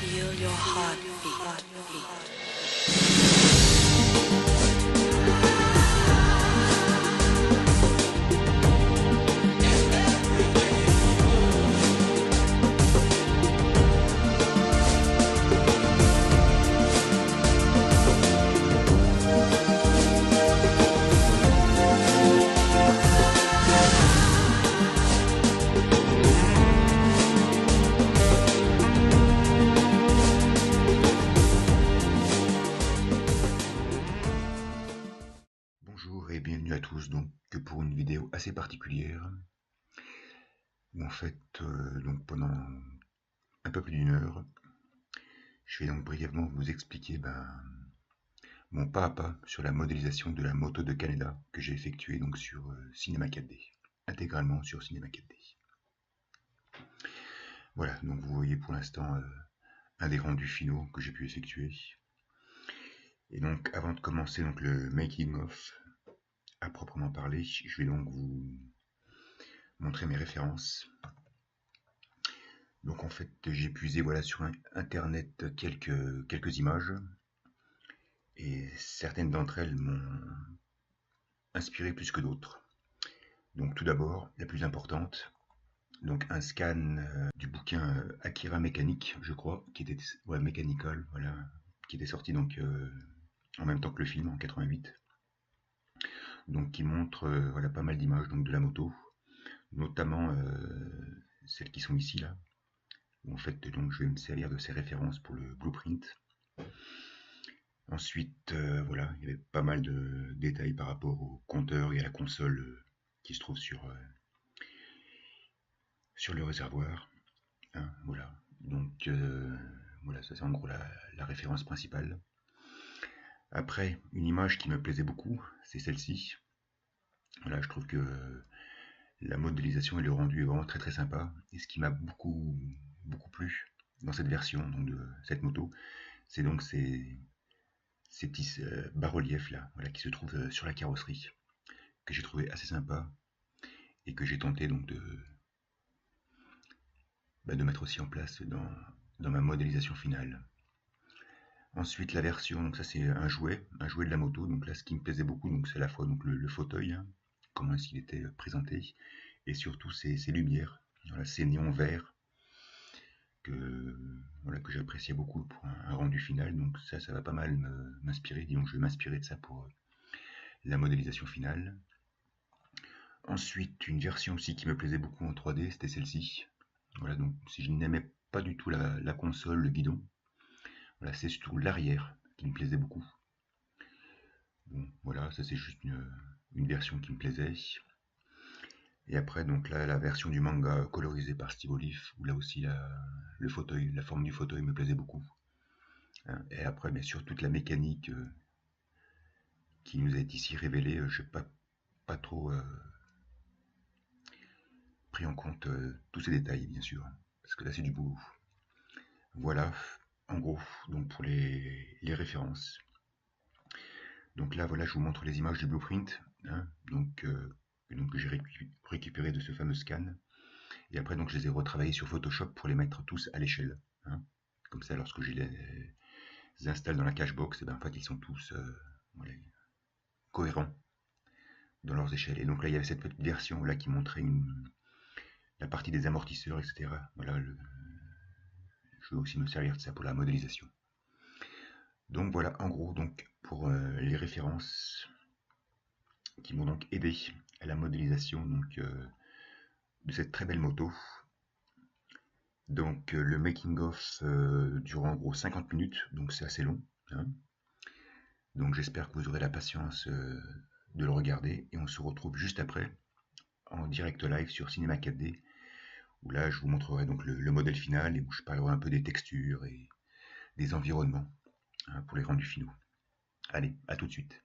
Feel your heartbeat. Bonjour et bienvenue à tous donc pour une vidéo assez particulière où en fait donc pendant un peu plus d'une heure je vais donc brièvement vous expliquer mon pas à pas sur la modélisation de la moto de Canada que j'ai effectué donc sur Cinema 4D, intégralement sur Cinema 4D. Voilà, donc vous voyez pour l'instant un des rendus finaux que j'ai pu effectuer. Et donc avant de commencer donc le making of à proprement parler, je vais donc vous montrer mes références. Donc en fait j'ai puisé voilà sur internet quelques images et certaines d'entre elles m'ont inspiré plus que d'autres. Donc tout d'abord la plus importante, donc un scan du bouquin Akira Mécanique, je crois, qui était Mechanical, voilà, qui était sorti donc en même temps que le film en 88. Donc qui montre voilà pas mal d'images donc de la moto, notamment celles qui sont ici là. Où en fait donc je vais me servir de ces références pour le blueprint. Ensuite, voilà, il y avait pas mal de détails par rapport au compteur et à la console qui se trouve sur le réservoir. Hein, voilà, donc voilà, ça c'est en gros la référence principale. Après, une image qui me plaisait beaucoup, c'est celle-ci. Voilà, je trouve que la modélisation et le rendu est vraiment très très sympa. Et ce qui m'a beaucoup plu dans cette version donc de cette moto, c'est donc ces petits bas-reliefs là, voilà, qui se trouvent sur la carrosserie, que j'ai trouvé assez sympa et que j'ai tenté donc de mettre aussi en place dans ma modélisation finale. Ensuite la version, donc ça c'est un jouet de la moto, donc là ce qui me plaisait beaucoup, donc c'est à la fois donc le fauteuil, hein, comment est-ce qu'il était présenté, et surtout ces lumières, voilà, ces néons verts que, voilà, que j'appréciais beaucoup pour un rendu final, donc ça va pas mal m'inspirer, disons je vais m'inspirer de ça pour la modélisation finale. Ensuite, une version aussi qui me plaisait beaucoup en 3D, c'était celle-ci. Voilà, donc si je n'aimais pas du tout la console, le guidon, voilà, c'est surtout l'arrière qui me plaisait beaucoup. Bon, voilà, ça c'est juste une version qui me plaisait. Et après, donc là, la version du manga colorisée par Steve Olive, où là aussi le fauteuil, la forme du fauteuil me plaisait beaucoup. Hein, et après, bien sûr, toute la mécanique qui nous est ici révélée, je n'ai pas trop pris en compte tous ces détails, bien sûr, parce que là c'est du boulot. Voilà, en gros, donc pour les références. Donc là, voilà, je vous montre les images du blueprint, hein, donc que j'ai récupéré de ce fameux scan. Et après, donc, je les ai retravaillés sur Photoshop pour les mettre tous à l'échelle. Hein. Comme ça, lorsque je les installe dans la cachebox, et ben, en fait, ils sont tous voilà, cohérents dans leurs échelles. Et donc là, il y avait cette petite version là qui montrait la partie des amortisseurs, etc. Voilà, je vais aussi me servir de ça pour la modélisation. Donc voilà, en gros, donc pour les références qui m'ont donc aidé à la modélisation donc, de cette très belle moto. Donc le making of dure en gros 50 minutes, donc c'est assez long. Hein. Donc j'espère que vous aurez la patience de le regarder et on se retrouve juste après en direct live sur Cinema 4D où là je vous montrerai donc le modèle final et où je parlerai un peu des textures et des environnements hein, pour les rendus finaux. Allez, à tout de suite.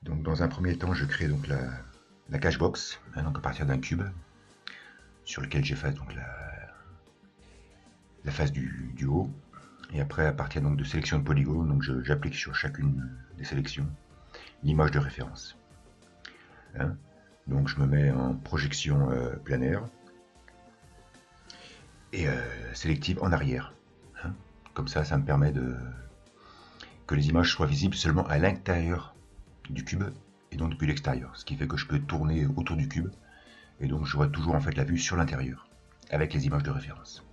Donc dans un premier temps, je crée donc la cachebox, hein, donc à partir d'un cube sur lequel j'efface donc la face du haut. Et après, à partir donc de sélection de polygones, donc j'applique sur chacune des sélections l'image de référence. Hein, donc je me mets en projection planaire. et sélective en arrière. Hein. Comme ça me permet que les images soient visibles seulement à l'intérieur du cube et donc depuis l'extérieur. Ce qui fait que je peux tourner autour du cube et donc j'aurai toujours en fait la vue sur l'intérieur avec les images de référence.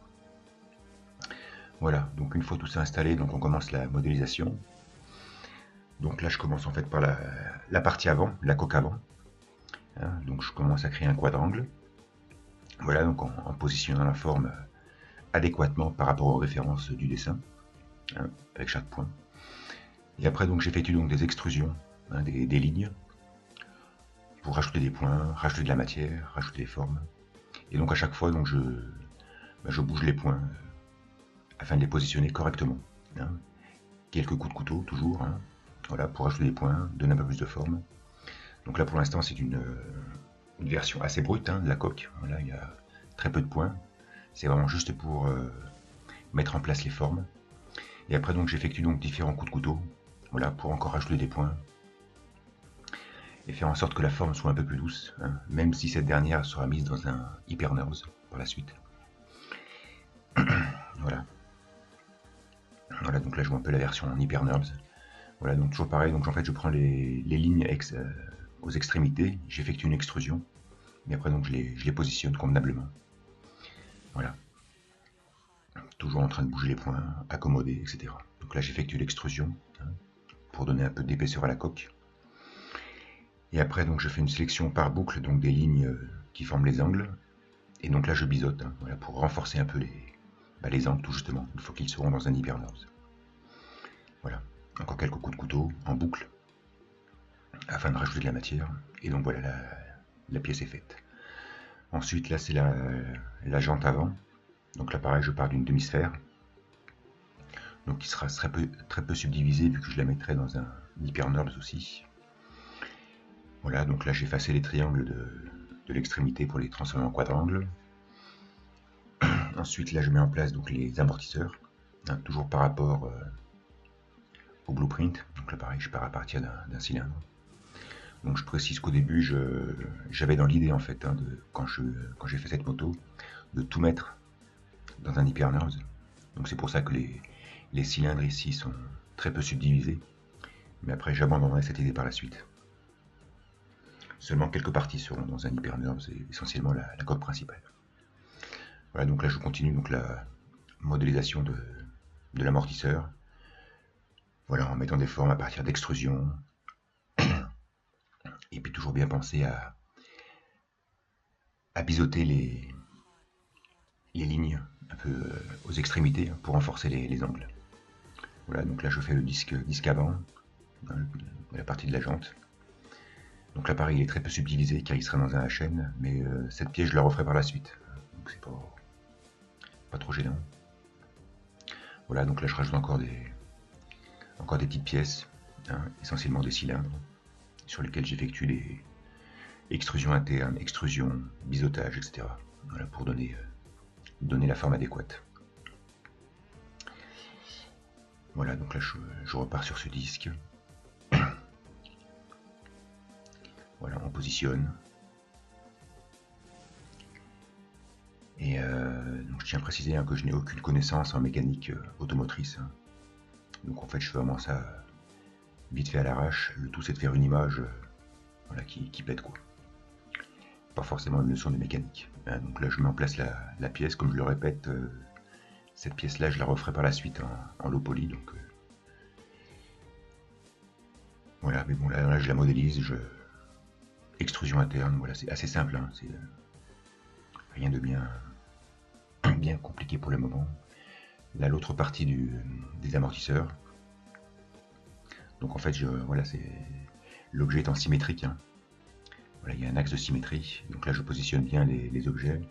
Voilà, donc une fois tout ça installé, donc on commence la modélisation. Donc là je commence en fait par la partie avant, la coque avant. Hein, donc je commence à créer un quadrangle. Voilà, donc en positionnant la forme adéquatement par rapport aux références du dessin, hein, avec chaque point. Et après donc j'effectue donc des extrusions, hein, des lignes, pour rajouter des points, rajouter de la matière, rajouter des formes. Et donc à chaque fois donc je bouge les points afin de les positionner correctement. Hein. Quelques coups de couteau toujours, hein, voilà, pour ajouter des points, donner un peu plus de forme. Donc là pour l'instant c'est une version assez brute, hein, de la coque. Voilà, il y a très peu de points. C'est vraiment juste pour mettre en place les formes. Et après donc j'effectue donc différents coups de couteau, voilà, pour encore ajouter des points et faire en sorte que la forme soit un peu plus douce, hein, même si cette dernière sera mise dans un HyperNURBS par la suite. Voilà. Voilà, donc là je vois un peu la version en HyperNURBS. Voilà, donc toujours pareil, donc en fait je prends les lignes aux extrémités, j'effectue une extrusion, et après donc je les positionne convenablement. Voilà. Toujours en train de bouger les points, accommoder, etc. Donc là j'effectue l'extrusion, hein, pour donner un peu d'épaisseur à la coque. Et après donc je fais une sélection par boucle, donc des lignes qui forment les angles. Et donc là je biseaute, hein, voilà, pour renforcer un peu les angles tout justement, une fois qu'ils seront dans un HyperNURBS. Voilà, encore quelques coups de couteau en boucle, afin de rajouter de la matière. Et donc voilà, la pièce est faite. Ensuite là c'est la jante avant. Donc là pareil je pars d'une demi-sphère. Donc qui sera très peu subdivisée vu que je la mettrai dans un HyperNURBS aussi. Voilà, donc là j'ai effacé les triangles de l'extrémité pour les transformer en quadrangle. Ensuite là je mets en place donc les amortisseurs, hein, toujours par rapport au blueprint. Donc là pareil je pars à partir d'un cylindre. Donc je précise qu'au début j'avais dans l'idée en fait, hein, quand j'ai fait cette moto, de tout mettre dans un HyperNURBS. Donc c'est pour ça que les cylindres ici sont très peu subdivisés. Mais après j'abandonnerai cette idée par la suite. Seulement quelques parties seront dans un HyperNURBS et essentiellement la coque principale. Voilà, donc là je continue donc la modélisation de l'amortisseur. Voilà, en mettant des formes à partir d'extrusion. Et puis toujours bien penser à biseauter les lignes un peu aux extrémités pour renforcer les angles. Voilà, donc là je fais le disque avant, hein, la partie de la jante. Donc là pareil il est très peu subdivisé car il sera dans un HN, mais cette pièce je la referai par la suite. Donc c'est pas trop gênant. Voilà, donc là je rajoute encore des petites pièces, hein, essentiellement des cylindres, sur lesquels j'effectue des extrusions internes, extrusions, biseautage, etc. Voilà, pour donner la forme adéquate. Voilà, donc là je repars sur ce disque. Voilà, on positionne. Et donc je tiens à préciser, hein, que je n'ai aucune connaissance en mécanique automotrice. Hein. Donc en fait je fais vraiment ça vite fait à l'arrache. Le tout c'est de faire une image voilà, qui pète quoi. Pas forcément une leçon de mécanique. Hein, donc là je mets en place la pièce, comme je le répète, cette pièce là je la referai par la suite en low poly. Donc voilà, mais bon là je la modélise, extrusion interne, voilà, c'est assez simple, hein, c'est rien de bien compliqué pour le moment. Là l'autre partie des amortisseurs. Donc en fait voilà, l'objet étant symétrique, hein. Voilà, il y a un axe de symétrie, donc là je positionne bien les objets.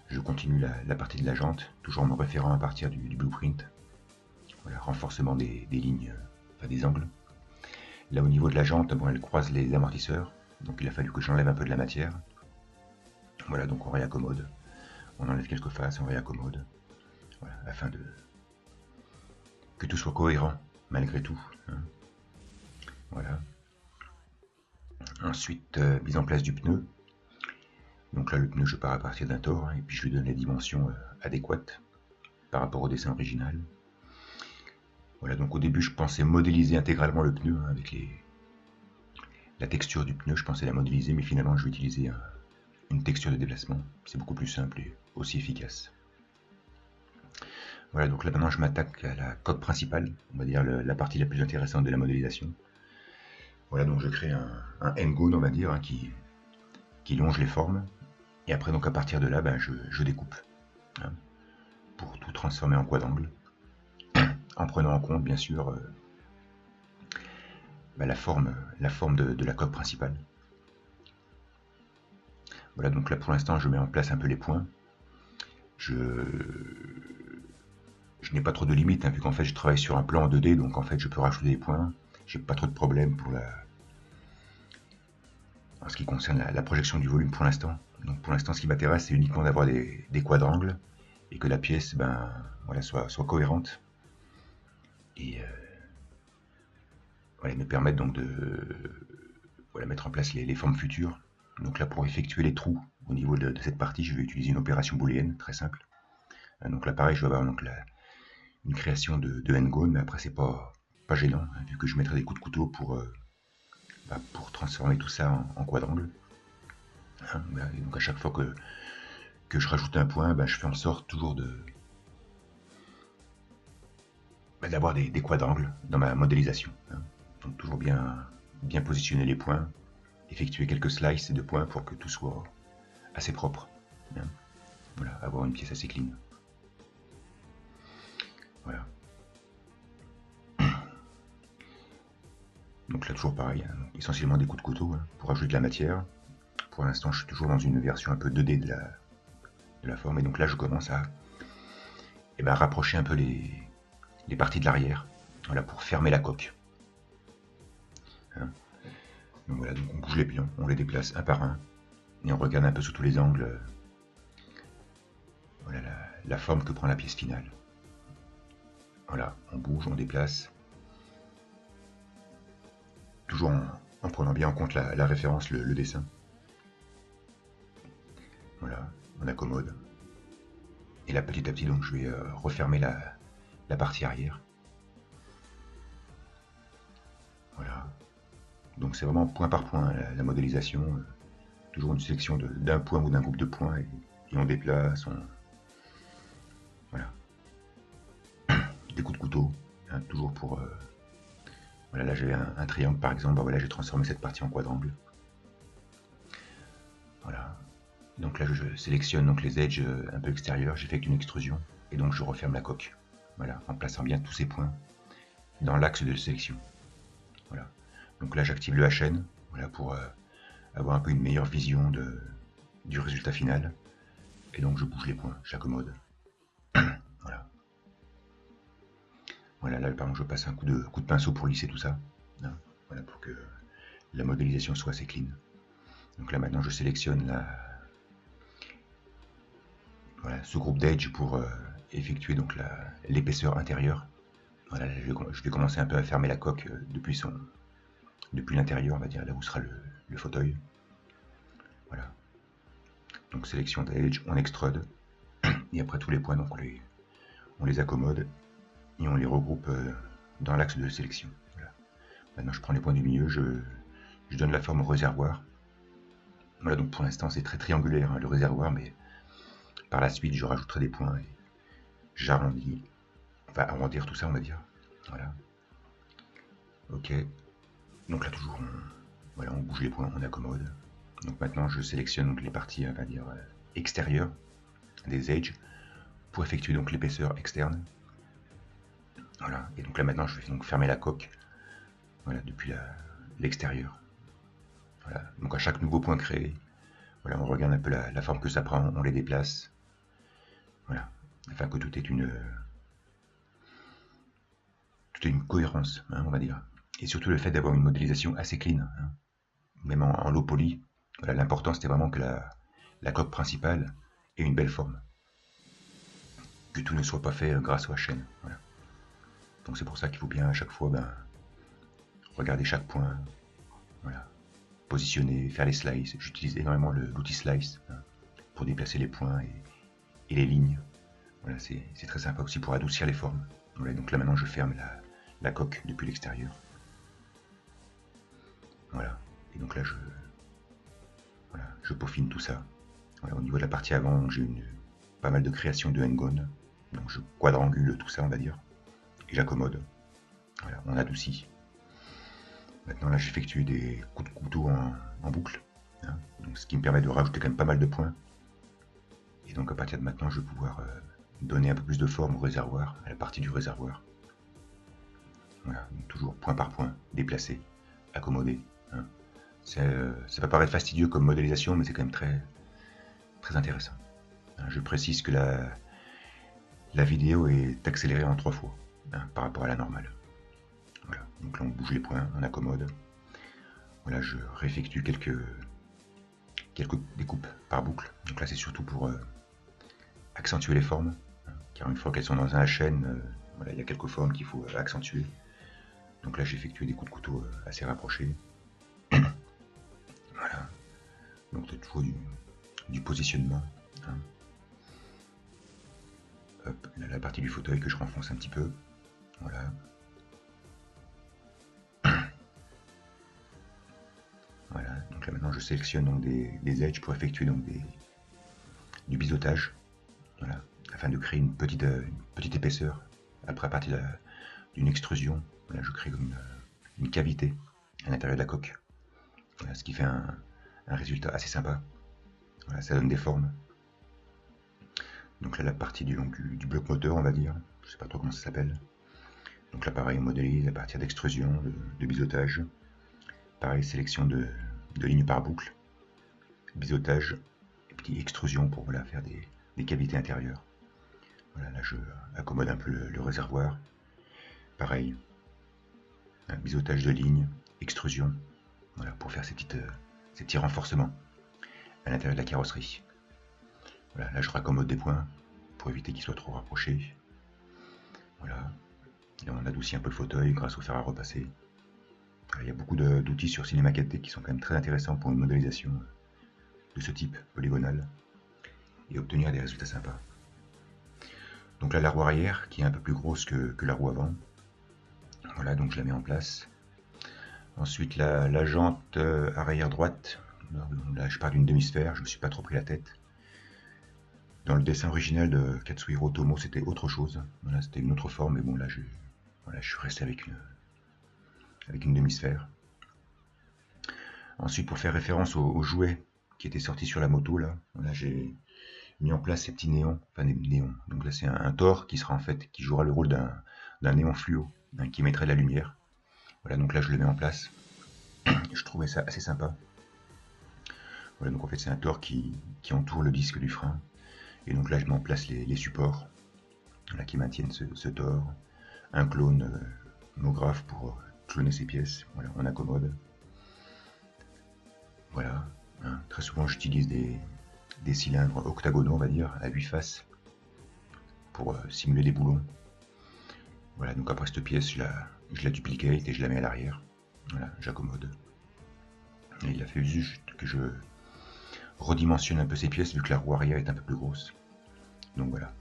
Je continue la partie de la jante, toujours en me référant à partir du blueprint. Voilà, renforcement des lignes, enfin des angles. Là au niveau de la jante, bon, elle croise les amortisseurs, donc il a fallu que j'enlève un peu de la matière. Voilà, donc on réaccommode. On enlève quelques faces, on réaccommode. Voilà, afin que tout soit cohérent, malgré tout. Hein. Voilà. Ensuite, mise en place du pneu. Donc là, le pneu, je pars à partir d'un tore, hein, et puis je lui donne les dimensions adéquates par rapport au dessin original. Voilà, donc au début, je pensais modéliser intégralement le pneu, hein, avec la texture du pneu, je pensais la modéliser, mais finalement, je vais utiliser une texture de déplacement. C'est beaucoup plus simple et aussi efficace. Voilà, donc là maintenant je m'attaque à la coque principale, on va dire la partie la plus intéressante de la modélisation. Voilà, donc je crée un n-gone, on va dire, hein, qui longe les formes. Et après, donc à partir de là, ben, je découpe, hein, pour tout transformer en quadrangle, en prenant en compte bien sûr ben, la forme de la coque principale. Voilà, donc là pour l'instant je mets en place un peu les points. Je n'ai pas trop de limites, hein, vu qu'en fait je travaille sur un plan en 2D, donc en fait je peux rajouter des points. J'ai pas trop de problèmes en ce qui concerne la projection du volume pour l'instant. Donc pour l'instant, ce qui m'intéresse, c'est uniquement d'avoir des quadrangles et que la pièce, ben, voilà, soit cohérente et voilà, me permettre donc de voilà, mettre en place les formes futures. Donc là, pour effectuer les trous au niveau de cette partie, je vais utiliser une opération booléenne très simple. Donc là, pareil, je vais avoir donc une création de n-gone, mais après, c'est pas gênant, hein, vu que je mettrai des coups de couteau pour transformer tout ça en quadrangle. Hein, donc à chaque fois que je rajoute un point, je fais en sorte toujours d'avoir des quadrangles dans ma modélisation, hein. Donc toujours bien positionner les points, effectuer quelques slices de points pour que tout soit assez propre, hein. Voilà, avoir une pièce assez clean. Voilà. Donc là toujours pareil, hein, essentiellement des coups de couteau, hein, pour ajouter de la matière. Pour l'instant je suis toujours dans une version un peu 2D de la forme, et donc là je commence à rapprocher un peu les parties de l'arrière, voilà, pour fermer la coque, hein. Donc voilà, donc on bouge les pions, on les déplace un par un, et on regarde un peu sous tous les angles, voilà, la forme que prend la pièce finale. Voilà, on bouge, on déplace, toujours en prenant bien en compte la référence, le dessin. Voilà, on accommode. Et là, petit à petit, donc, je vais refermer la partie arrière. Voilà. Donc c'est vraiment point par point, la modélisation. Toujours une sélection d'un point ou d'un groupe de points, et on déplace, voilà. Des coups de couteau, hein, toujours pour... voilà, là j'avais un triangle par exemple, voilà, j'ai transformé cette partie en quadrangle. Voilà. Donc là je sélectionne donc les edges un peu extérieurs, j'effectue une extrusion, et donc je referme la coque. Voilà, en plaçant bien tous ces points dans l'axe de sélection. Voilà. Donc là j'active le HN, voilà, pour avoir un peu une meilleure vision du résultat final. Et donc je bouge les points, j'accommode. Voilà. Voilà, là par exemple je passe un coup de pinceau pour lisser tout ça, hein, voilà, pour que la modélisation soit assez clean. Donc là maintenant je sélectionne voilà, ce groupe d'edge pour effectuer donc l'épaisseur intérieure. Voilà, je vais commencer un peu à fermer la coque depuis l'intérieur, on va dire, là où sera le fauteuil. Voilà. Donc sélection d'edge, on extrude, et après tous les points, donc on les accommode et on les regroupe dans l'axe de sélection. Voilà. Maintenant je prends les points du milieu, je donne la forme au réservoir. Voilà, donc pour l'instant c'est très triangulaire, hein, le réservoir, mais par la suite je rajouterai des points et j'arrondis, enfin arrondir tout ça, on va dire. Voilà. Ok. Donc là toujours voilà, on bouge les points, on accommode. Donc maintenant je sélectionne donc les parties, on va dire, extérieures des edges pour effectuer donc l'épaisseur externe. Voilà. Et donc là maintenant je vais donc fermer la coque, voilà, depuis l'extérieur. Voilà. Donc à chaque nouveau point créé, voilà, on regarde un peu la forme que ça prend, on les déplace. Voilà. Afin que tout ait une cohérence, hein, on va dire. Et surtout le fait d'avoir une modélisation assez clean, hein, même en low poly. Voilà, l'important c'était vraiment que la coque principale ait une belle forme. Que tout ne soit pas fait grâce au HN. Voilà. Donc c'est pour ça qu'il faut bien à chaque fois regarder chaque point. Voilà. positionner, faire les slices. J'utilise énormément l'outil slice pour déplacer les points et les lignes. Voilà, c'est très sympa aussi pour adoucir les formes. Voilà, donc là maintenant je ferme la coque depuis l'extérieur. Voilà, et donc là je peaufine tout ça. Voilà, au niveau de la partie avant, j'ai pas mal de création de n-gone. Donc je quadrangule tout ça, on va dire, et j'accommode. Voilà, on adoucit. Maintenant là j'effectue des coups de couteau en boucle, hein, donc, ce qui me permet de rajouter quand même pas mal de points. Et donc à partir de maintenant je vais pouvoir donner un peu plus de forme au réservoir, à la partie du réservoir. Voilà, donc toujours point par point, déplacer, accommoder. Hein. Ça peut paraître fastidieux comme modélisation, mais c'est quand même très, très intéressant. Hein, je précise que la vidéo est accélérée en 3 fois, hein, par rapport à la normale. Voilà, donc là on bouge les points, on accommode. Voilà, je réeffectue quelques découpes par boucle. Donc là c'est surtout pour accentuer les formes, hein, car une fois qu'elles sont dans un chaîne, voilà, il y a quelques formes qu'il faut accentuer. Donc là j'ai effectué des coups de couteau assez rapprochés. Voilà, donc c'est toujours du positionnement. Hein. Hop, là, la partie du fauteuil que je renfonce un petit peu. Voilà. Voilà, donc là maintenant je sélectionne donc des edges pour effectuer donc du biseautage. Voilà, afin de créer une petite épaisseur. Après, à partir d'une extrusion, voilà, je crée comme une cavité à l'intérieur de la coque. Voilà, ce qui fait un résultat assez sympa. Voilà, ça donne des formes. Donc là, la partie du bloc moteur, on va dire, je sais pas trop comment ça s'appelle. Donc là, pareil, on modélise à partir d'extrusion, de biseautage. Pareil, sélection de lignes par boucle, biseautage, et puis extrusion pour voilà, faire des cavités intérieures. Voilà, là, je accommode un peu le réservoir. Pareil, un biseautage de lignes, extrusion, voilà, pour faire ces petits renforcements à l'intérieur de la carrosserie. Voilà, là je raccommode des points pour éviter qu'ils soient trop rapprochés. Voilà, et on adoucit un peu le fauteuil grâce au fer à repasser. Il y a beaucoup d'outils sur Cinema 4D qui sont quand même très intéressants pour une modélisation de ce type polygonal et obtenir des résultats sympas. Donc là la roue arrière qui est un peu plus grosse que la roue avant. Voilà, donc je la mets en place. Ensuite la jante arrière droite. Là je pars d'une demi-sphère, je ne me suis pas trop pris la tête. Dans le dessin original de Katsuhiro Otomo, c'était autre chose. Voilà, c'était une autre forme, mais bon, là, je suis resté avec une demi-sphère. Ensuite, pour faire référence aux jouets qui étaient sortis sur la moto, là, j'ai mis en place ces petits néons, enfin des néons. Donc là, c'est un Thor qui sera en fait, qui jouera le rôle d'un néon fluo, hein, qui mettrait de la lumière. Voilà, donc là, je le mets en place. Je trouvais ça assez sympa. Voilà, donc en fait, c'est un Thor qui entoure le disque du frein. Et donc là, je mets en place les supports là, qui maintiennent ce Thor. Un clone monographe pour cloner ces pièces. Voilà, on accommode. Voilà. Hein, très souvent, j'utilise des cylindres octagonaux, on va dire, à 8 faces pour simuler des boulons. Voilà, donc après cette pièce, je la duplicate et je la mets à l'arrière. Voilà, j'accommode. Et il a fait juste que je redimensionne un peu ces pièces vu que la roue arrière est un peu plus grosse. Donc voilà.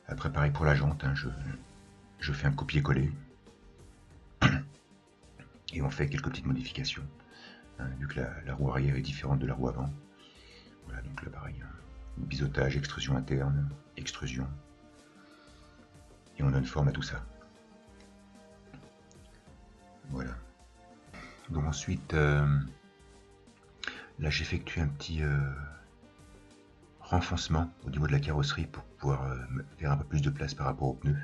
Après pareil pour la jante, hein, je fais un copier-coller et on fait quelques petites modifications, hein, vu que la roue arrière est différente de la roue avant. Voilà, donc là pareil, hein, biseautage, extrusion interne, extrusion, et on donne forme à tout ça. Voilà. Donc ensuite, là j'effectue un petit renfoncement au niveau de la carrosserie pour pouvoir faire un peu plus de place par rapport aux pneus.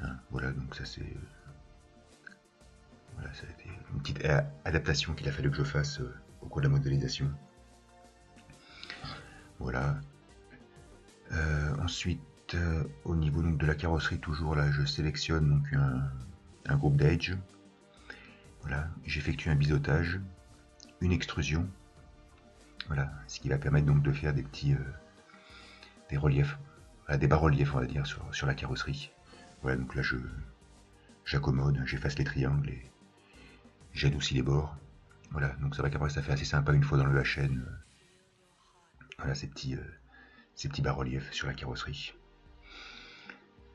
Hein, voilà, donc ça c'est voilà, ça a été une petite adaptation qu'il a fallu que je fasse au cours de la modélisation. Voilà. Ensuite, au niveau donc, de la carrosserie, toujours là, je sélectionne donc un groupe d'edge. Voilà, j'effectue un biseautage, une extrusion. Voilà, ce qui va permettre donc de faire des petits des reliefs, des bas-reliefs on va dire sur la carrosserie. Voilà, donc là j'accommode, j'efface les triangles j'adoucis les bords. Voilà, donc c'est vrai qu'après ça fait assez sympa une fois dans le HN. Voilà ces petits bas-reliefs sur la carrosserie.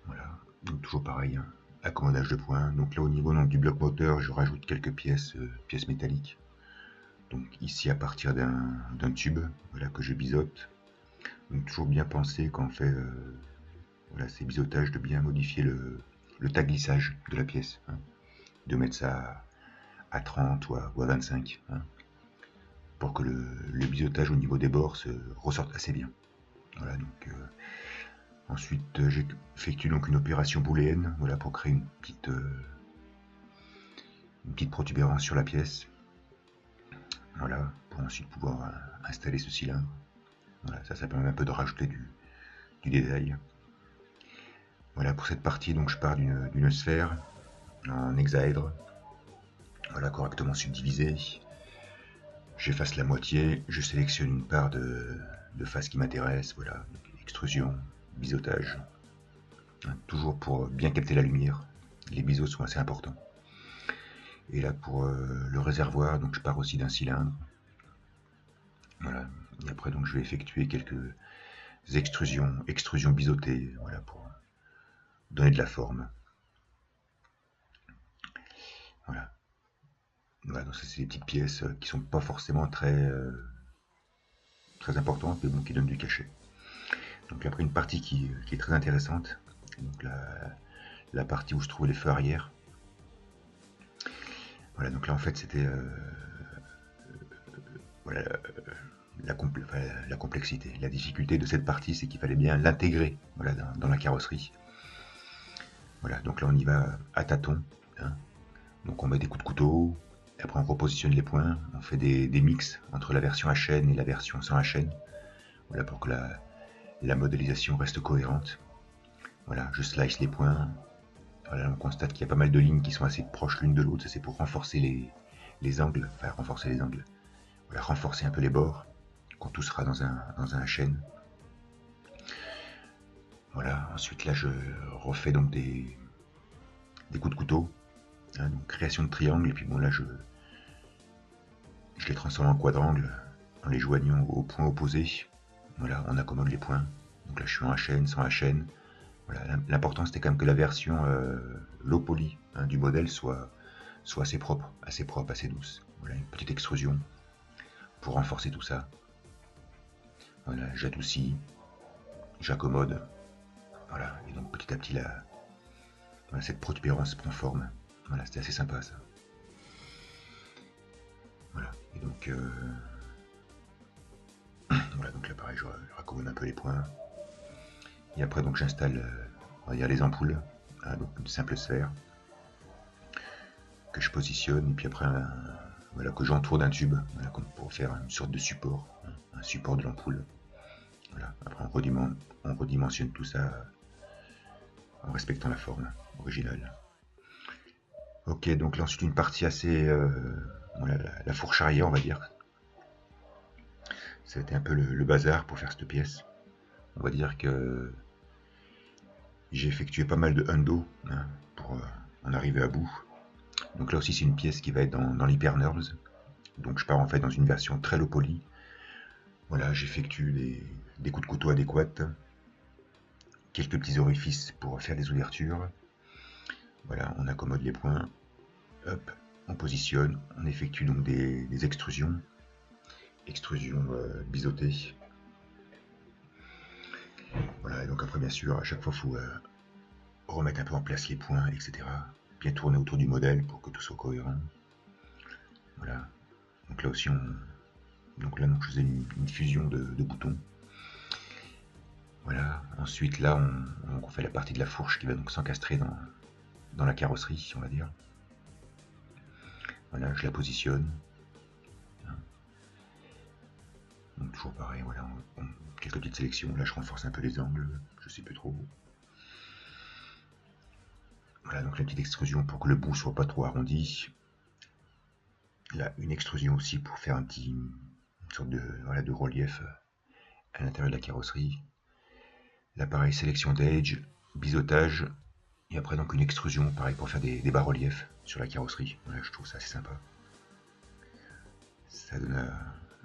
Voilà, donc toujours pareil, hein, accommodage de points. Donc là au niveau donc, du bloc moteur, je rajoute quelques pièces, pièces métalliques. Donc ici à partir d'un tube, voilà, que je biseaute. Donc toujours bien penser quand on fait voilà, ces biseautages, de bien modifier le tas glissage de la pièce, hein, de mettre ça à 30 ou à 25, hein, pour que le biseautage au niveau des bords se ressorte assez bien. Voilà, donc ensuite j'effectue donc une opération booléenne, voilà, pour créer une petite protubérance sur la pièce. Voilà, pour ensuite pouvoir installer ce cylindre. Voilà, ça permet un peu de rajouter du détail. Voilà, pour cette partie, donc je pars d'une sphère en hexaèdre, voilà, correctement subdivisée. J'efface la moitié, je sélectionne une part de face qui m'intéresse, voilà, extrusion, biseautage, hein, toujours pour bien capter la lumière. Les biseaux sont assez importants. Et là pour le réservoir, donc je pars aussi d'un cylindre. Voilà, et après donc je vais effectuer quelques extrusions biseautées, voilà, pour donner de la forme. Voilà. Voilà, donc ça c'est des petites pièces qui sont pas forcément très importantes, mais bon, qui donnent du cachet. Donc après une partie qui est très intéressante, donc la partie où se trouvent les feux arrière. Voilà, donc là en fait c'était voilà, la complexité, la difficulté de cette partie, c'est qu'il fallait bien l'intégrer, voilà, dans la carrosserie. Voilà, donc là on y va à tâtons, hein. Donc on met des coups de couteau, après on repositionne les points, on fait des mix entre la version HN et la version sans HN, voilà, pour que la modélisation reste cohérente. Voilà, je slice les points. Voilà, on constate qu'il y a pas mal de lignes qui sont assez proches l'une de l'autre, c'est pour renforcer les angles, enfin renforcer les angles, voilà, renforcer un peu les bords, quand tout sera dans un HN. Voilà, ensuite là je refais donc des coups de couteau, hein, donc création de triangles, et puis bon là je les transforme en quadrangle en les joignant au point opposé. Voilà, on accommode les points. Donc là je suis en HN, sans HN. Voilà, l'important c'était quand même que la version low poly, hein, du modèle soit assez propre, assez douce. Voilà, une petite extrusion pour renforcer tout ça. Voilà, j'adoucis, j'accommode. Voilà, et donc petit à petit voilà, cette protubérance prend forme. Voilà, c'était assez sympa ça. Voilà, et donc voilà, donc là pareil, je raccommode un peu les points. Et après donc j'installe on va dire les ampoules, hein, donc une simple sphère que je positionne, et puis après voilà, que j'entoure d'un tube, voilà, pour faire une sorte de support, hein, un support de l'ampoule. Voilà. Après on redimensionne tout ça en respectant la forme originale. Ok, donc là ensuite une partie assez voilà, la fourche arrière, on va dire. Ça a été un peu le bazar pour faire cette pièce. On va dire que j'ai effectué pas mal de hundo, hein, pour en arriver à bout. Donc là aussi c'est une pièce qui va être dans l'Hyper Nerves. Donc je pars en fait dans une version très low poly. Voilà, j'effectue des coups de couteau adéquats, quelques petits orifices pour faire des ouvertures. Voilà, on accommode les points, hop, on positionne, on effectue donc des extrusions biseautées. Voilà, et donc après bien sûr, à chaque fois il faut remettre un peu en place les points, etc. Bien tourner autour du modèle pour que tout soit cohérent. Voilà, donc là aussi donc je faisais une fusion de boutons. Voilà, ensuite là on fait la partie de la fourche qui va donc s'encastrer dans la carrosserie, on va dire. Voilà, je la positionne. Donc toujours pareil, voilà, quelques petites sélections. Là je renforce un peu les angles, je sais plus trop. Voilà, donc la petite extrusion pour que le bout soit pas trop arrondi. Là, une extrusion aussi pour faire une sorte de relief à l'intérieur de la carrosserie. Là pareil, sélection d'edge, biseautage, Et après donc une extrusion, pareil pour faire des bas-reliefs sur la carrosserie. Voilà, je trouve ça assez sympa. Ça donne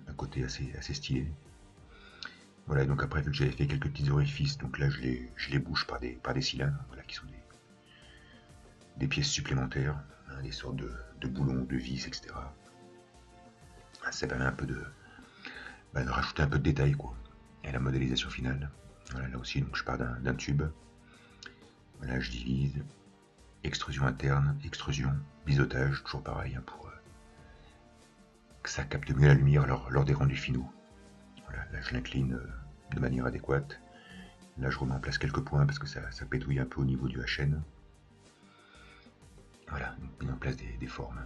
un côté assez stylé. Voilà, donc après vu que j'avais fait quelques petits orifices, donc là je les bouche par des cylindres, voilà, qui sont des pièces supplémentaires, hein, des sortes de boulons, de vis, etc. Ça permet un peu de rajouter un peu de détail quoi. Et la modélisation finale. Voilà, là aussi donc je pars d'un tube. Voilà, je divise. Extrusion interne, extrusion, biseautage, toujours pareil, hein, pour que ça capte mieux la lumière lors des rendus finaux. Voilà, là je l'incline de manière adéquate. Là je remets en place quelques points parce que ça pétouille un peu au niveau du HN. Voilà, donc mis en place des formes.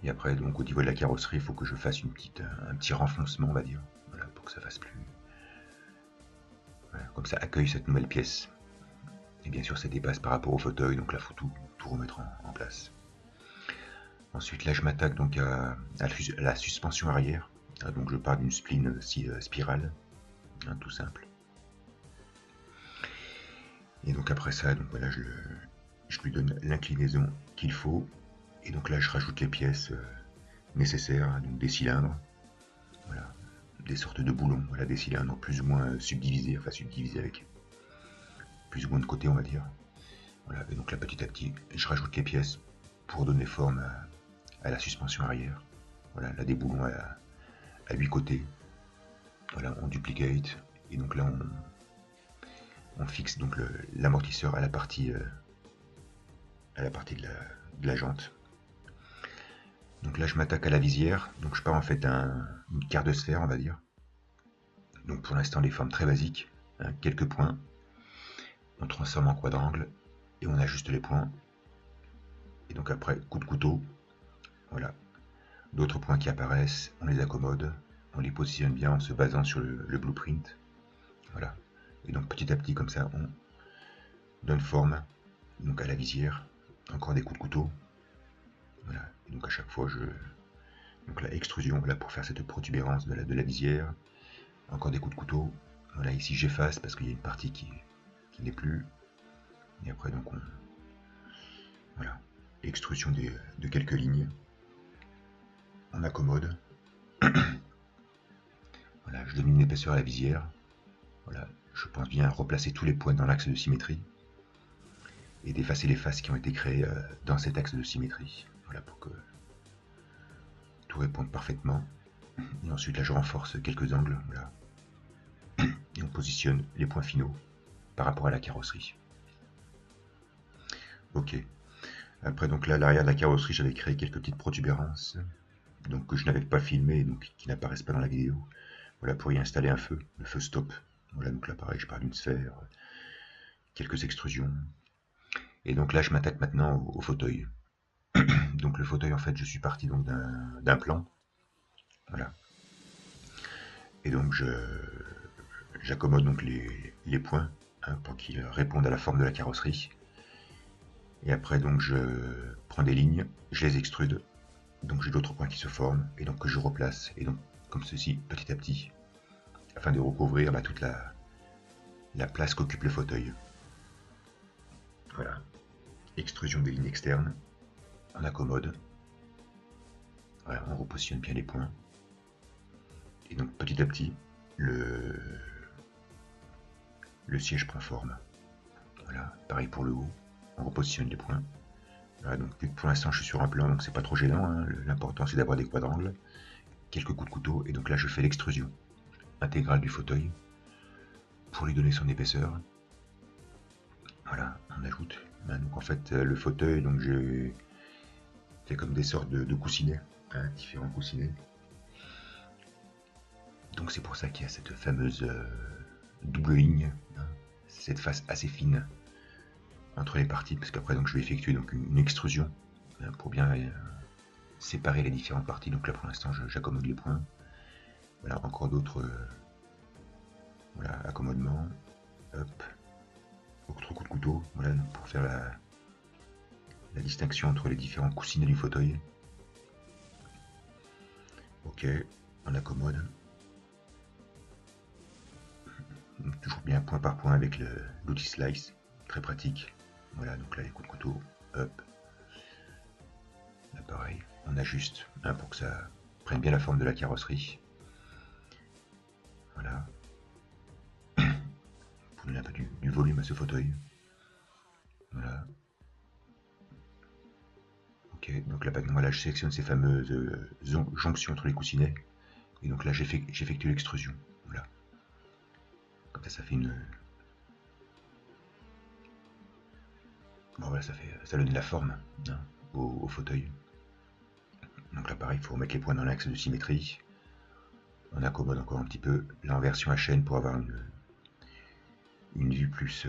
Et après, donc au niveau de la carrosserie, il faut que je fasse un petit renfoncement, on va dire, voilà, pour que ça fasse plus. Voilà, comme ça accueille cette nouvelle pièce. Et bien sûr, ça dépasse par rapport au fauteuil, donc là, il faut tout remettre en place. Ensuite, là, je m'attaque donc à la suspension arrière. Donc, je pars d'une spline spirale, hein, tout simple. Et donc après ça, donc voilà, je lui donne l'inclinaison qu'il faut. Et donc là, je rajoute les pièces nécessaires, hein, donc des cylindres, voilà, des sortes de boulons, voilà, des cylindres plus ou moins subdivisés, enfin subdivisés avec plus ou moins de côté, on va dire. Voilà, et donc là, petit à petit, je rajoute les pièces pour donner forme à la suspension arrière. Voilà, là, des boulons à 8 côtés. Voilà, on duplicate, et donc là, on fixe donc l'amortisseur à la partie de la jante. Donc là, je m'attaque à la visière. Donc je pars en fait une quart de sphère, on va dire. Donc pour l'instant, des formes très basiques, hein, quelques points. On transforme en quadrangle et on ajuste les points. Et donc après, coup de couteau. Voilà. D'autres points qui apparaissent, on les accommode. On les positionne bien en se basant sur le blueprint. Voilà. Et donc petit à petit, comme ça, on donne forme donc à la visière. Encore des coups de couteau. Voilà. Et donc à chaque fois, donc la extrusion, voilà, pour faire cette protubérance de la visière. Encore des coups de couteau. Voilà, ici j'efface parce qu'il y a une partie qui n'est plus. Et après donc voilà, extrusion de quelques lignes. On accommode. Voilà, je donne une épaisseur à la visière. Voilà, je pense bien replacer tous les points dans l'axe de symétrie et d'effacer les faces qui ont été créées dans cet axe de symétrie. Voilà, pour que tout réponde parfaitement. Et ensuite là je renforce quelques angles. Voilà. Et on positionne les points finaux par rapport à la carrosserie. Ok. Après donc là, à l'arrière de la carrosserie, j'avais créé quelques petites protubérances, donc que je n'avais pas filmé, donc qui n'apparaissent pas dans la vidéo. Voilà, pour y installer un feu, le feu stop. Voilà, donc là pareil, je pars d'une sphère, quelques extrusions. Et donc là, je m'attaque maintenant au fauteuil. Donc le fauteuil, en fait, je suis parti donc d'un plan. Voilà. Et donc j'accommode donc les points, hein, pour qu'ils répondent à la forme de la carrosserie. Et après, donc je prends des lignes, je les extrude. Donc j'ai d'autres points qui se forment et donc que je replace. Et donc comme ceci, petit à petit, afin de recouvrir toute la place qu'occupe le fauteuil. Voilà. Extrusion des lignes externes. On accommode. Voilà, on repositionne bien les points. Et donc petit à petit, le siège prend forme. Voilà, pareil pour le haut. On repositionne les points. Voilà, donc pour l'instant je suis sur un plan, donc c'est pas trop gênant, hein. L'important c'est d'avoir des quadrangles. Quelques coups de couteau, et donc là je fais l'extrusion intégrale du fauteuil pour lui donner son épaisseur. Voilà, on ajoute. Donc en fait le fauteuil, donc j'ai fait comme des sortes de coussinets, hein, différents coussinets. Donc c'est pour ça qu'il y a cette fameuse double ligne, hein, cette face assez fine entre les parties, parce qu'après donc je vais effectuer donc une extrusion, hein, pour bien séparer les différentes parties. Donc là pour l'instant j'accommode les points. Voilà, encore d'autres voilà, accommodements. Hop. Autre coup de couteau, voilà, donc pour faire la distinction entre les différents coussinets du fauteuil. Ok, on accommode. Donc, toujours bien point par point avec l'outil slice. très pratique. Voilà, donc là les coups de couteau, hop. Là pareil, on ajuste hein, pour que ça prenne bien la forme de la carrosserie. Voilà. Pour donner un peu du volume à ce fauteuil. Voilà. Ok, donc là, voilà, je sélectionne ces fameuses jonctions entre les coussinets. Et donc là, j'effectue l'extrusion. Voilà. Comme ça fait une... Bon, voilà, ça donne la forme hein, au fauteuil. Donc là, pareil, il faut remettre les points dans l'axe de symétrie. On accommode encore un petit peu. Là, en version à chaîne pour avoir une vue plus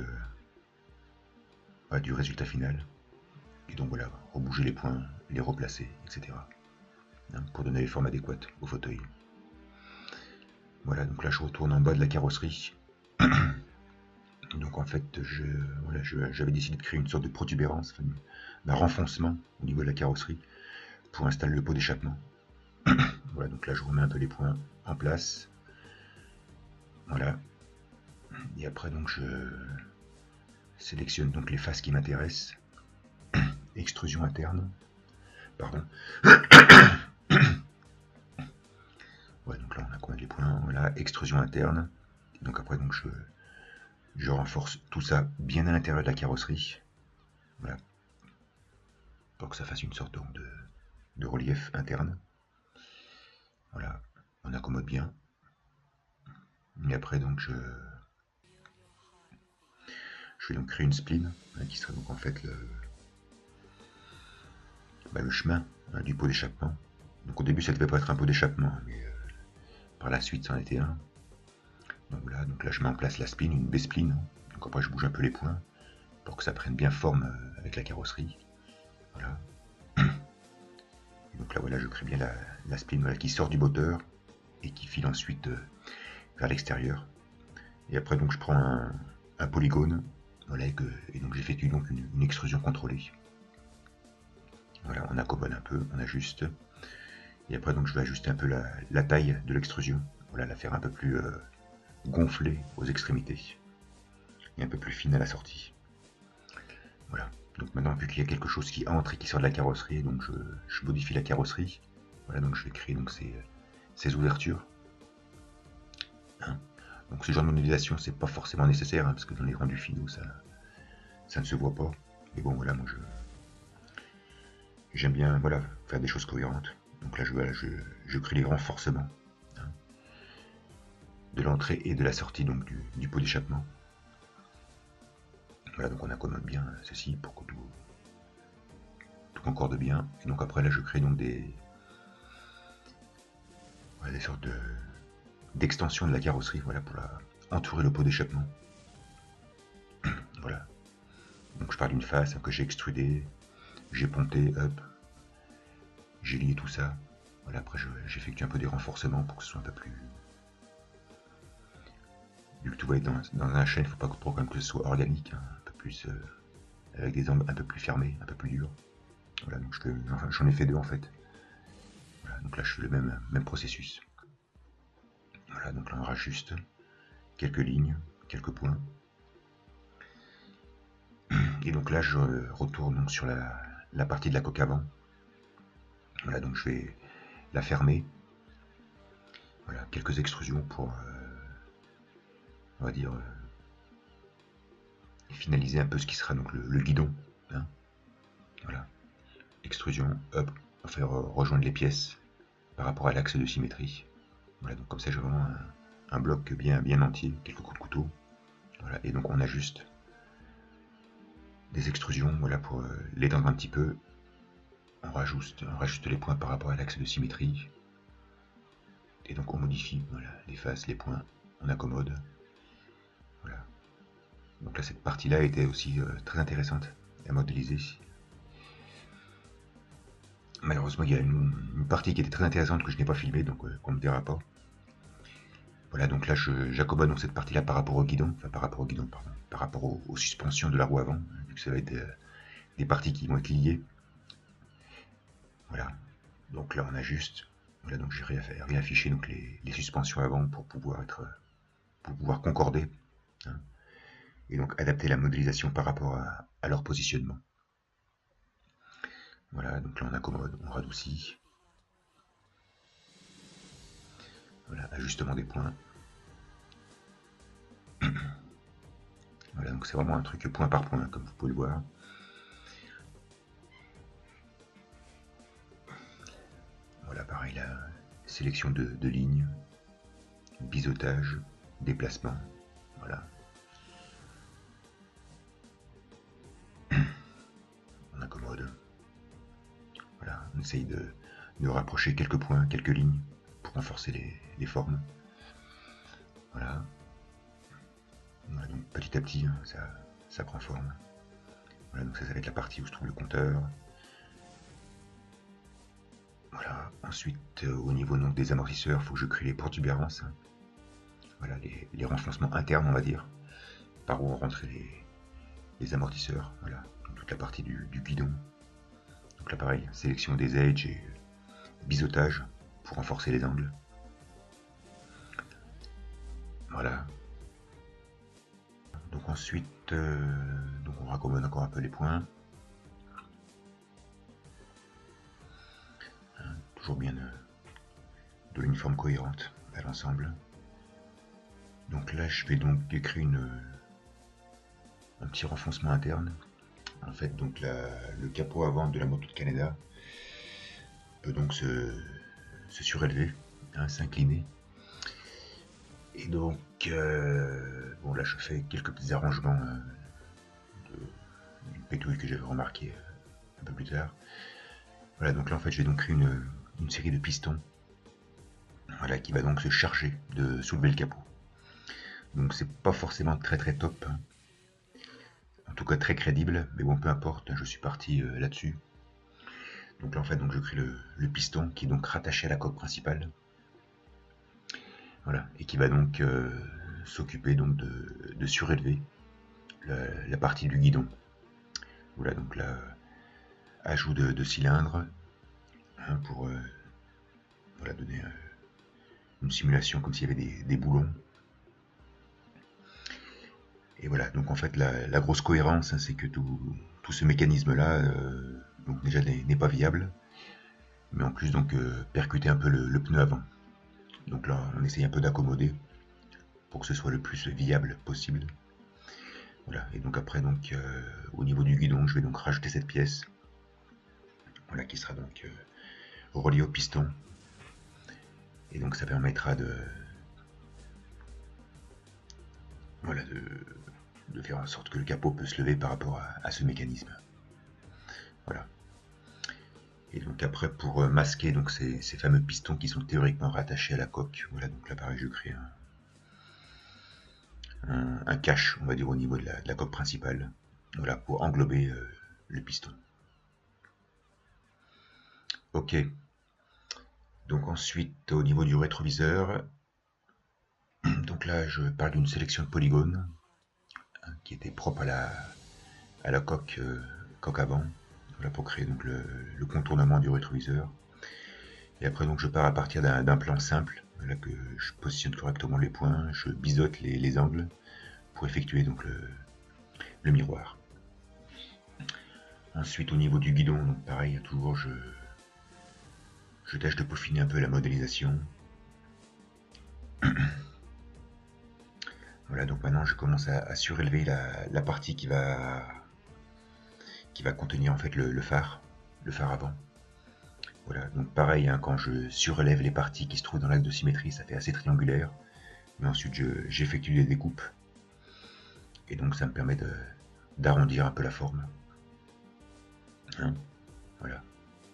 du résultat final. Et donc voilà, rebouger les points, les replacer, etc. Hein, pour donner les formes adéquates au fauteuil. Voilà, donc là, je retourne en bas de la carrosserie. Donc en fait, j'avais décidé de créer une sorte de protubérance, d'un renfoncement au niveau de la carrosserie pour installer le pot d'échappement. Voilà, donc là je remets un peu les points en place. Voilà. Et après donc je sélectionne donc les faces qui m'intéressent. Extrusion interne. Pardon. Ouais, donc là on a combien les points. Voilà, extrusion interne. Donc après donc je renforce tout ça bien à l'intérieur de la carrosserie. Voilà. Pour que ça fasse une sorte de relief interne. Voilà, on accommode bien. Et après donc je vais donc créer une spline hein, qui sera donc en fait le chemin hein, du pot d'échappement. Donc au début ça devait pas être un pot d'échappement, mais par la suite ça en était un. Donc là je mets en place la spline, une B-spline. Donc après je bouge un peu les points pour que ça prenne bien forme avec la carrosserie. Voilà. Et donc là voilà je crée bien la spline voilà, qui sort du moteur et qui file ensuite vers l'extérieur. Et après donc je prends un polygone. Voilà, et donc j'effectue donc une extrusion contrôlée. Voilà, on accommode un peu, on ajuste. Et après donc je vais ajuster un peu la taille de l'extrusion. Voilà, la faire un peu plus gonflée aux extrémités. Et un peu plus fine à la sortie. Voilà. Donc maintenant, vu qu'il y a quelque chose qui entre et qui sort de la carrosserie, donc je modifie la carrosserie. Voilà, donc je vais créer donc ces ouvertures. Hein. Donc ce genre de modélisation, c'est pas forcément nécessaire, hein, parce que dans les rendus finaux, ça ne se voit pas. Mais bon, voilà, moi j'aime bien voilà, faire des choses cohérentes. Donc là, je crée les renforcements hein, de l'entrée et de la sortie donc, du pot d'échappement. Voilà, donc on accommode bien ceci pour que tout concorde bien. Et donc après, là, je crée donc des sortes d'extensions de la carrosserie voilà, pour entourer le pot d'échappement. Voilà. Donc je pars d'une face hein, que j'ai extrudée, j'ai ponté, hop, j'ai lié tout ça. Voilà, après j'effectue un peu des renforcements pour que ce soit un peu plus... Vu que tout va être dans la chaîne, il ne faut pas trop quand même que ce soit organique, hein, un peu plus avec des angles un peu plus fermés, un peu plus durs. Voilà, donc j'en ai fait deux en fait. Voilà, donc là je fais le même processus. Voilà, donc là on rajuste quelques lignes, quelques points. Et donc là je retourne donc, sur la partie de la coque avant. Voilà, donc je vais la fermer. Voilà, quelques extrusions pour, on va dire, finaliser un peu ce qui sera donc le guidon. Hein. Voilà, extrusion, hop, on va faire rejoindre les pièces par rapport à l'axe de symétrie. Voilà, donc comme ça j'ai vraiment un bloc bien entier, quelques coups de couteau. Voilà, et donc on ajuste des extrusions, voilà, pour l'étendre un petit peu. On rajoute les points par rapport à l'axe de symétrie. Et donc on modifie voilà, les faces, les points, on accommode. Voilà. Donc là cette partie-là était aussi très intéressante à modéliser. Malheureusement il y a une partie qui était très intéressante que je n'ai pas filmée, donc qu'on ne verra pas. Voilà, donc là j'accommode donc cette partie-là par rapport au guidon, enfin par rapport au guidon, pardon, par rapport aux suspensions de la roue avant, vu que ça va être des parties qui vont être liées. Voilà, donc là on ajuste. Voilà, donc j'ai réaffiché donc les suspensions avant pour pouvoir concorder. Hein. et donc adapter la modélisation par rapport à leur positionnement. Voilà, donc là on accommode, on radoucit. Voilà, ajustement des points. Voilà, donc c'est vraiment un truc point par point, comme vous pouvez le voir. Voilà, pareil, la sélection de lignes, biseautage, déplacement, voilà. On accommode. Voilà, on essaye de rapprocher quelques points, quelques lignes, pour renforcer les formes. Voilà. Voilà, donc petit à petit, hein, ça prend forme. Voilà, donc ça va être la partie où se trouve le compteur. Voilà, ensuite au niveau donc, des amortisseurs, il faut que je crée les protubérances. Voilà, les renfoncements internes, on va dire, par où on rentre les amortisseurs. Voilà, donc, toute la partie du guidon. Donc là pareil, sélection des edges et biseautage pour renforcer les angles. Voilà. Donc ensuite, donc on raccommode encore un peu les points. Hein, toujours bien de l'uniforme cohérente à l'ensemble. Donc là, je vais donc créer un petit renfoncement interne. En fait, donc le capot avant de la moto de Canada peut donc se surélever, hein, s'incliner. Et donc, bon là, je fais quelques petits arrangements d'une pétouille que j'avais remarqué un peu plus tard. Voilà, donc là, en fait, je vais donc créer une série de pistons, voilà, qui va donc se charger de soulever le capot. Donc c'est pas forcément très top, hein. En tout cas très crédible, mais bon peu importe, je suis parti là-dessus. Donc là en fait donc je crée le piston qui est donc rattaché à la coque principale. Voilà, et qui va donc s'occuper donc de surélever la partie du guidon. Voilà, donc là, ajout de cylindres, hein, pour voilà, donner une simulation comme s'il y avait des boulons. Et voilà, donc en fait la grosse cohérence, hein, c'est que tout ce mécanisme-là, donc déjà n'est pas viable, mais en plus donc percuter un peu le pneu avant. Donc là on essaye un peu d'accommoder pour que ce soit le plus viable possible. Voilà, et donc après donc au niveau du guidon, je vais donc rajouter cette pièce, voilà, qui sera donc reliée au piston. Et donc ça permettra voilà, de faire en sorte que le capot peut se lever par rapport à ce mécanisme. Voilà. Et donc après pour masquer donc ces fameux pistons qui sont théoriquement rattachés à la coque, voilà, donc là pareil je crée un cache, on va dire, au niveau de la coque principale, voilà, pour englober le piston. Ok. Donc ensuite au niveau du rétroviseur, donc là je parle d'une sélection de polygones, hein, qui était propre à la coque, coque avant, voilà, pour créer donc le contournement du rétroviseur. Et après donc je pars à partir d'un plan simple, là que je positionne correctement les points, je biseaute les angles pour effectuer donc le miroir. Ensuite au niveau du guidon, donc pareil, toujours je tâche de peaufiner un peu la modélisation. Voilà, donc maintenant je commence à surélever la partie qui va contenir en fait le phare avant. Voilà, donc pareil, hein, quand je surélève les parties qui se trouvent dans l'axe de symétrie, ça fait assez triangulaire. Mais ensuite j'effectue des découpes. Et donc ça me permet d'arrondir un peu la forme. Hein, voilà,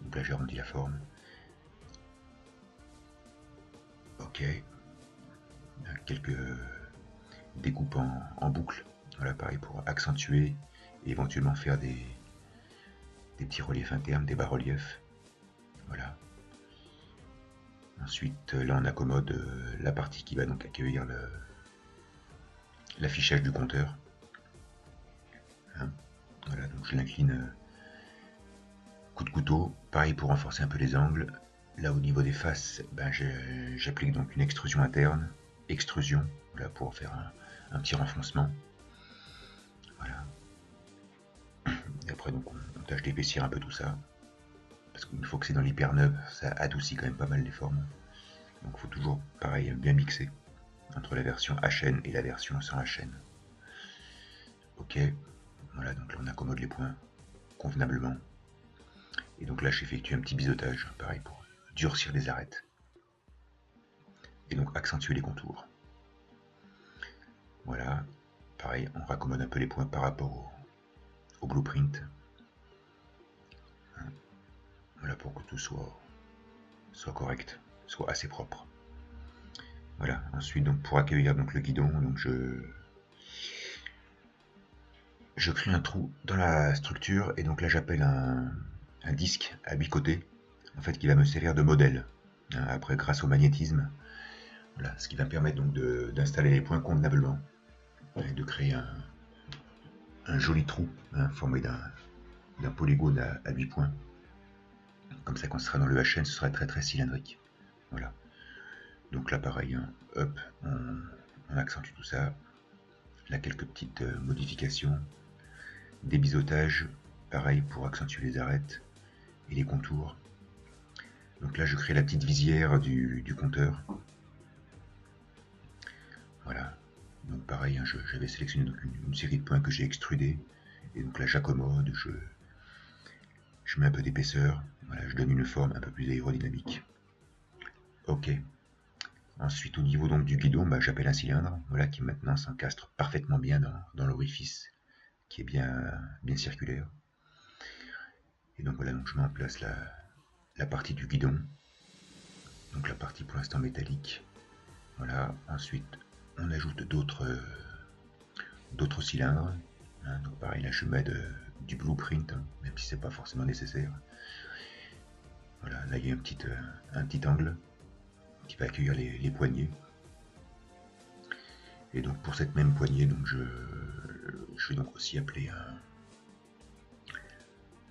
donc là j'ai arrondi la forme. Ok, quelques découpes en boucle. Voilà, pareil, pour accentuer et éventuellement faire des petits reliefs internes, des bas-reliefs. Voilà. Ensuite, là on accommode la partie qui va donc accueillir l'affichage du compteur. Hein, voilà, donc je l'incline coup de couteau, pareil pour renforcer un peu les angles. Là au niveau des faces, ben, j'applique donc une extrusion interne, voilà, pour faire un petit renfoncement. Voilà. Et après donc on tâche d'épaissir un peu tout ça. Parce qu'une fois que c'est dans l'hyperneub, ça adoucit quand même pas mal les formes. Donc il faut toujours, pareil, bien mixer entre la version HN et la version sans HN. Ok, voilà, donc là on accommode les points convenablement. Et donc là j'effectue un petit biseautage, pareil, pour durcir les arêtes. Et donc accentuer les contours. Voilà, pareil, on raccommode un peu les points par rapport au blueprint. Voilà, pour que tout soit correct, soit assez propre. Voilà, ensuite donc pour accueillir donc le guidon, donc je crée un trou dans la structure et donc là j'appelle un disque à 8 côtés, en fait qui va me servir de modèle. Après grâce au magnétisme, voilà, ce qui va me permettre donc d'installer les points convenablement et de créer un joli trou formé d'un polygone à 8 points. Comme ça quand ce sera dans le HN, ce sera très très cylindrique. Voilà. Donc là pareil, hop, on accentue tout ça. Là quelques petites modifications, des biseautages, pareil pour accentuer les arêtes et les contours. Donc là je crée la petite visière du compteur. Voilà. Donc pareil, j'avais sélectionné donc une série de points que j'ai extrudés. Et donc là j'accommode, je mets un peu d'épaisseur. Voilà, je donne une forme un peu plus aérodynamique. Ok. Ensuite au niveau donc du guidon, j'appelle un cylindre, voilà, qui maintenant s'encastre parfaitement bien dans l'orifice, qui est bien circulaire. Et donc voilà, donc je mets en place la partie du guidon. Donc la partie pour l'instant métallique. Voilà, ensuite on ajoute d'autres cylindres. Donc pareil, là je mets du blueprint, même si c'est pas forcément nécessaire. Voilà, là il y a un petit angle qui va accueillir les poignées. Et donc pour cette même poignée, donc je vais donc aussi appeler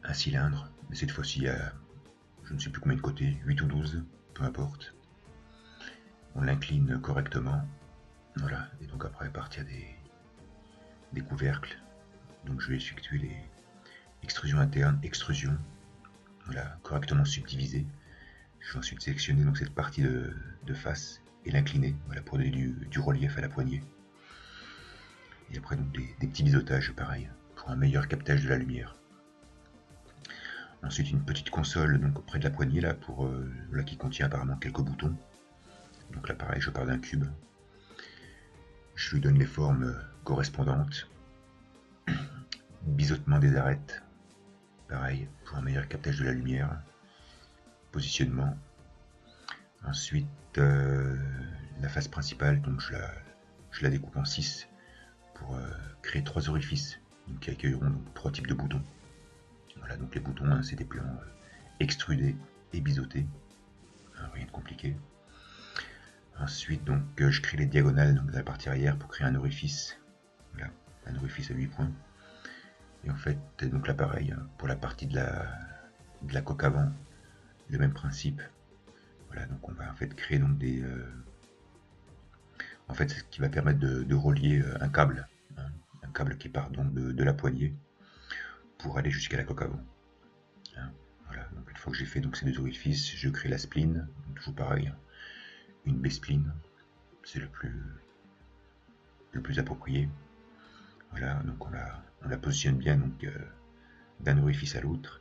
un cylindre, mais cette fois-ci à je ne sais plus combien de côtés, 8 ou 12, peu importe. On l'incline correctement. Voilà, et donc après à partir des couvercles, donc je vais effectuer les extrusions internes, extrusion, voilà, correctement subdivisées. Je vais ensuite sélectionner donc cette partie de face et l'incliner, voilà, pour donner du relief à la poignée. Et après donc des petits biseautages, pareil, pour un meilleur captage de la lumière. Ensuite une petite console donc auprès de la poignée là, là qui contient apparemment quelques boutons. Donc là pareil, je pars d'un cube. Je lui donne les formes correspondantes. Biseautement des arêtes, pareil, pour un meilleur captage de la lumière. Positionnement. Ensuite, la face principale, donc je la découpe en 6 pour créer 3 orifices donc, qui accueilleront donc, 3 types de boutons. Voilà, donc les boutons, c'est des plans extrudés et biseautés. Rien de compliqué. Ensuite, donc, je crée les diagonales donc, dans la partie arrière pour créer un orifice. Voilà, un orifice à 8 points. Et en fait, donc là pareil, pour la partie de la coque avant, le même principe. Voilà, donc on va en fait créer donc en fait, c'est ce qui va permettre de relier un câble qui part donc de la poignée pour aller jusqu'à la coque avant. Voilà, donc une fois que j'ai fait donc ces deux orifices, je crée la spline, donc toujours pareil, une B-spline, c'est le plus approprié. Voilà, donc on la positionne bien donc d'un orifice à l'autre.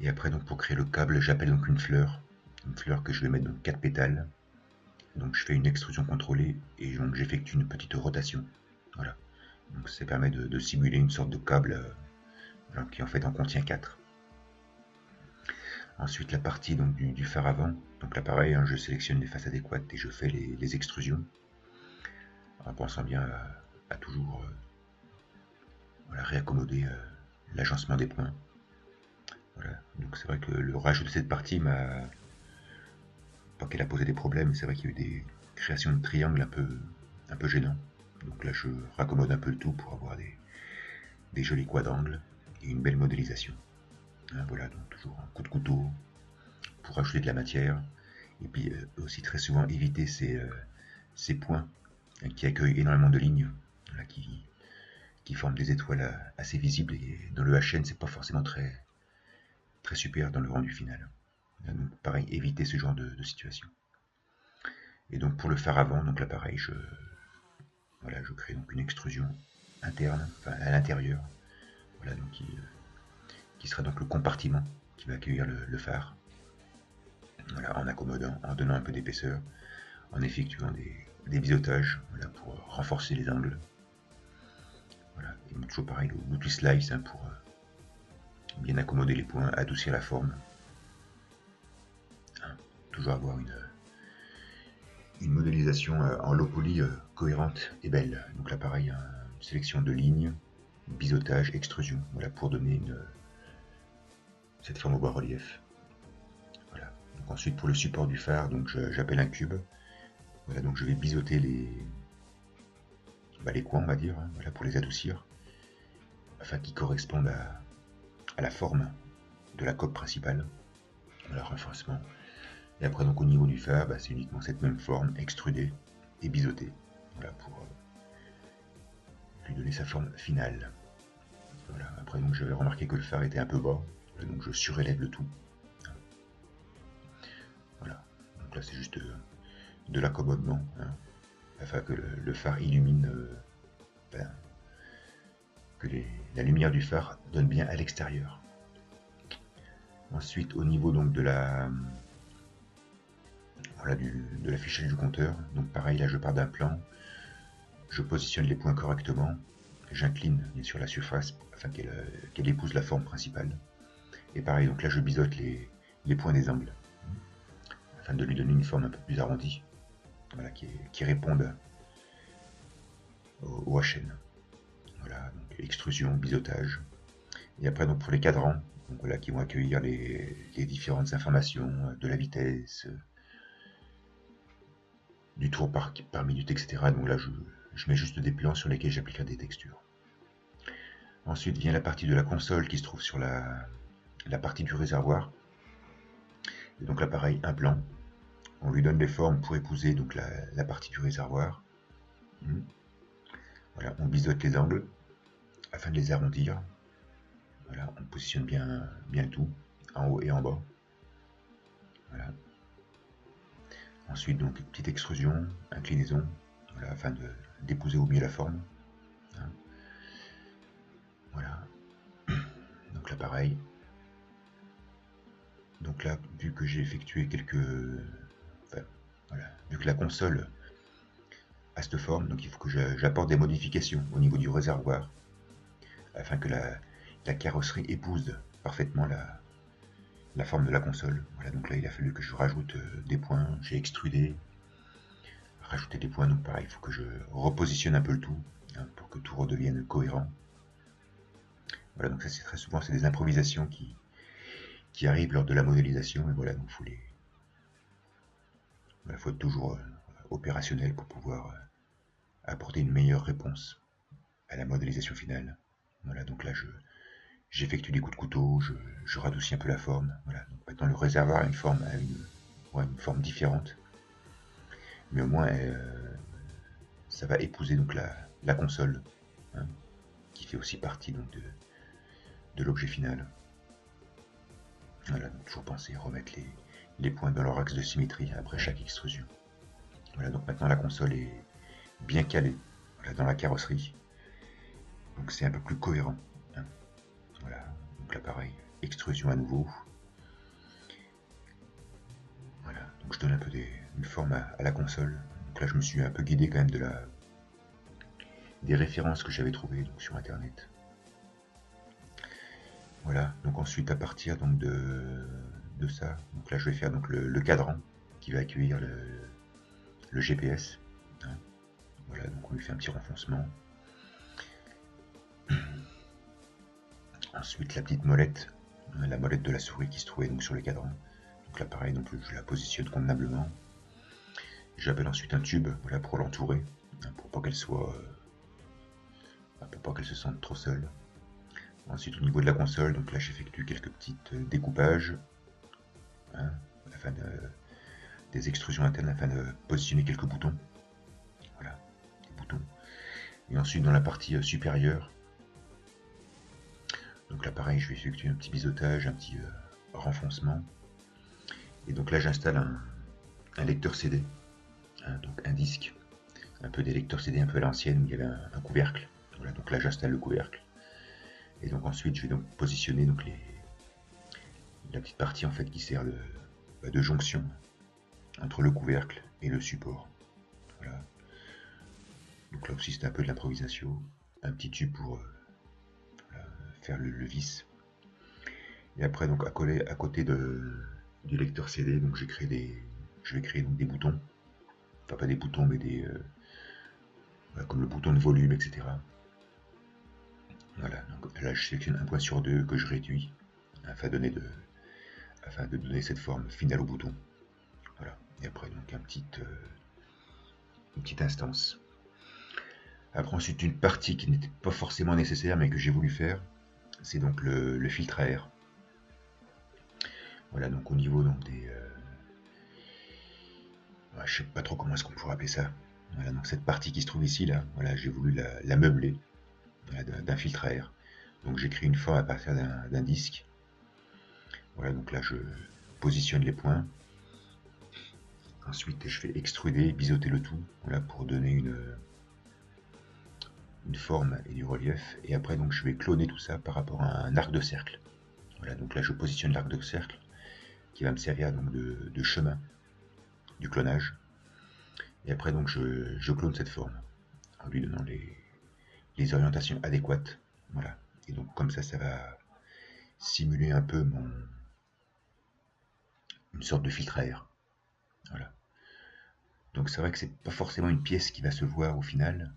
Et après donc pour créer le câble, j'appelle donc une fleur que je vais mettre donc 4 pétales. Donc je fais une extrusion contrôlée et donc j'effectue une petite rotation. Voilà. Donc ça permet de simuler une sorte de câble qui en fait en contient 4. Ensuite la partie donc, du phare avant. Donc là pareil, je sélectionne les faces adéquates et je fais les extrusions. En pensant bien à toujours voilà, réaccommoder l'agencement des points. Voilà. Donc c'est vrai que le rajout de cette partie m'a... Pas qu'elle a posé des problèmes, c'est vrai qu'il y a eu des créations de triangles un peu gênants. Donc là je raccommode un peu le tout pour avoir des jolis quadrangles et une belle modélisation. Voilà, donc toujours un coup de couteau pour ajouter de la matière. Et puis aussi très souvent éviter ces points qui accueillent énormément de lignes, voilà, qui qui forment des étoiles assez visibles, et dans le HN c'est pas forcément très super dans le rendu final. Donc pareil, éviter ce genre de situation. Et donc pour le phare avant, donc là pareil, je crée donc une extrusion interne, enfin à l'intérieur, voilà, donc qui sera donc le compartiment qui va accueillir le phare. Voilà, en accommodant, en donnant un peu d'épaisseur, en effectuant des biseautages, voilà, pour renforcer les angles. Voilà, et toujours pareil, l'outil slice, hein, pour bien accommoder les points, adoucir la forme. Hein, toujours avoir une modélisation en low poly cohérente et belle. Donc là pareil, une sélection de lignes, biseautage, extrusion, voilà, pour donner cette forme au bas relief. Voilà. Donc ensuite pour le support du phare, donc j'appelle un cube. Voilà, donc je vais biseauter les coins, on va dire, hein, voilà, pour les adoucir, afin qu'ils correspondent à la forme de la coque principale. Voilà, renforcement. Et après donc au niveau du phare, c'est uniquement cette même forme extrudée et biseautée. Voilà, pour lui donner sa forme finale. Voilà. Après donc j'avais remarqué que le phare était un peu bas, voilà, donc je surélève le tout. Voilà, donc là c'est juste de l'accommodement, hein, afin que le phare illumine, que la lumière du phare donne bien à l'extérieur. Ensuite au niveau donc de de l'affichage du compteur, donc pareil, là je pars d'un plan, je positionne les points correctement, j'incline bien sûr la surface afin qu'elle épouse la forme principale, et pareil, donc là je biseaute les points des angles afin de lui donner une forme un peu plus arrondie, voilà, qui réponde au HN. Voilà, donc extrusion, biseautage, et après donc pour les cadrans, donc voilà, qui vont accueillir les différentes informations de la vitesse, du tour par minute, etc. Donc là je mets juste des plans sur lesquels j'appliquerai des textures. Ensuite vient la partie de la console qui se trouve sur la partie du réservoir. Et donc là pareil, un plan. On lui donne des formes pour épouser donc la partie du réservoir. Voilà, on biseaute les angles afin de les arrondir. Voilà, on positionne bien le tout, en haut et en bas. Voilà. Ensuite donc petite extrusion, inclinaison, voilà, afin d'épouser au mieux la forme. Hein. Voilà. Donc là pareil. Donc là, vu que j'ai effectué voilà, vu que la console a cette forme, donc il faut que j'apporte des modifications au niveau du réservoir afin que la carrosserie épouse parfaitement la forme de la console. Voilà, donc là il a fallu que je rajoute des points, j'ai extrudé, rajouté des points, donc pareil, il faut que je repositionne un peu le tout, hein, pour que tout redevienne cohérent. Voilà, donc ça c'est très souvent c'est des improvisations qui arrivent lors de la modélisation, et voilà, donc faut être toujours opérationnel pour pouvoir apporter une meilleure réponse à la modélisation finale. Voilà, donc là j'effectue des coups de couteau, je radoucis un peu la forme. Voilà, donc maintenant le réservoir a une forme différente, mais au moins ça va épouser donc la console, hein, qui fait aussi partie donc de l'objet final. Voilà, donc toujours penser à remettre les points dans leur axe de symétrie après chaque extrusion. Voilà, donc maintenant la console est bien calée, voilà, dans la carrosserie, donc c'est un peu plus cohérent. Hein. Voilà, donc là pareil, extrusion à nouveau. Voilà, donc je donne un peu une forme à la console. Donc là je me suis un peu guidé quand même des références que j'avais trouvées donc, sur internet. Voilà, donc ensuite à partir donc de ça, donc là je vais faire donc le cadran qui va accueillir le GPS. Hein. Voilà, donc on lui fait un petit renfoncement. Ensuite la petite molette, la molette de la souris qui se trouvait donc sur le cadran. Donc là pareil, donc je la positionne convenablement. J'appelle ensuite un tube, voilà, pour l'entourer, hein, pour pas qu'elle se sente trop seule. Ensuite au niveau de la console, donc là j'effectue quelques petits découpages, hein, afin des extrusions internes afin de positionner quelques boutons. Voilà, des boutons. Et ensuite dans la partie supérieure, donc là pareil, je vais effectuer un petit biseautage, un petit renfoncement. Et donc là j'installe un lecteur CD, hein, donc un disque, un peu des lecteurs CD un peu à l'ancienne où il y avait un couvercle. Voilà, donc là j'installe le couvercle. Et donc ensuite je vais donc positionner donc la petite partie en fait qui sert de jonction entre le couvercle et le support. Voilà. Donc là aussi c'est un peu de l'improvisation, un petit tube pour faire le vis. Et après donc à côté du lecteur CD, donc je vais créer donc des boutons, enfin pas des boutons mais comme le bouton de volume, etc. Voilà, donc là je sélectionne un point sur deux que je réduis afin de donner cette forme finale au bouton. Voilà, et après donc une petite instance. Après ensuite une partie qui n'était pas forcément nécessaire mais que j'ai voulu faire, c'est donc le filtre à air. Voilà, donc au niveau donc je sais pas trop comment est-ce qu'on pourrait appeler ça. Voilà, donc cette partie qui se trouve ici là, voilà, j'ai voulu la meubler, voilà, d'un filtre à air. Donc j'ai créé une forme à partir d'un disque. Voilà, donc là je positionne les points. Ensuite je vais extruder, biseauter le tout, voilà, pour donner une forme et du relief. Et après donc je vais cloner tout ça par rapport à un arc de cercle. Voilà, donc là je positionne l'arc de cercle qui va me servir donc de chemin du clonage. Et après donc je clone cette forme en lui donnant les orientations adéquates. Voilà. Et donc comme ça va simuler un peu une sorte de filtre à air. Voilà. Donc c'est vrai que c'est pas forcément une pièce qui va se voir au final,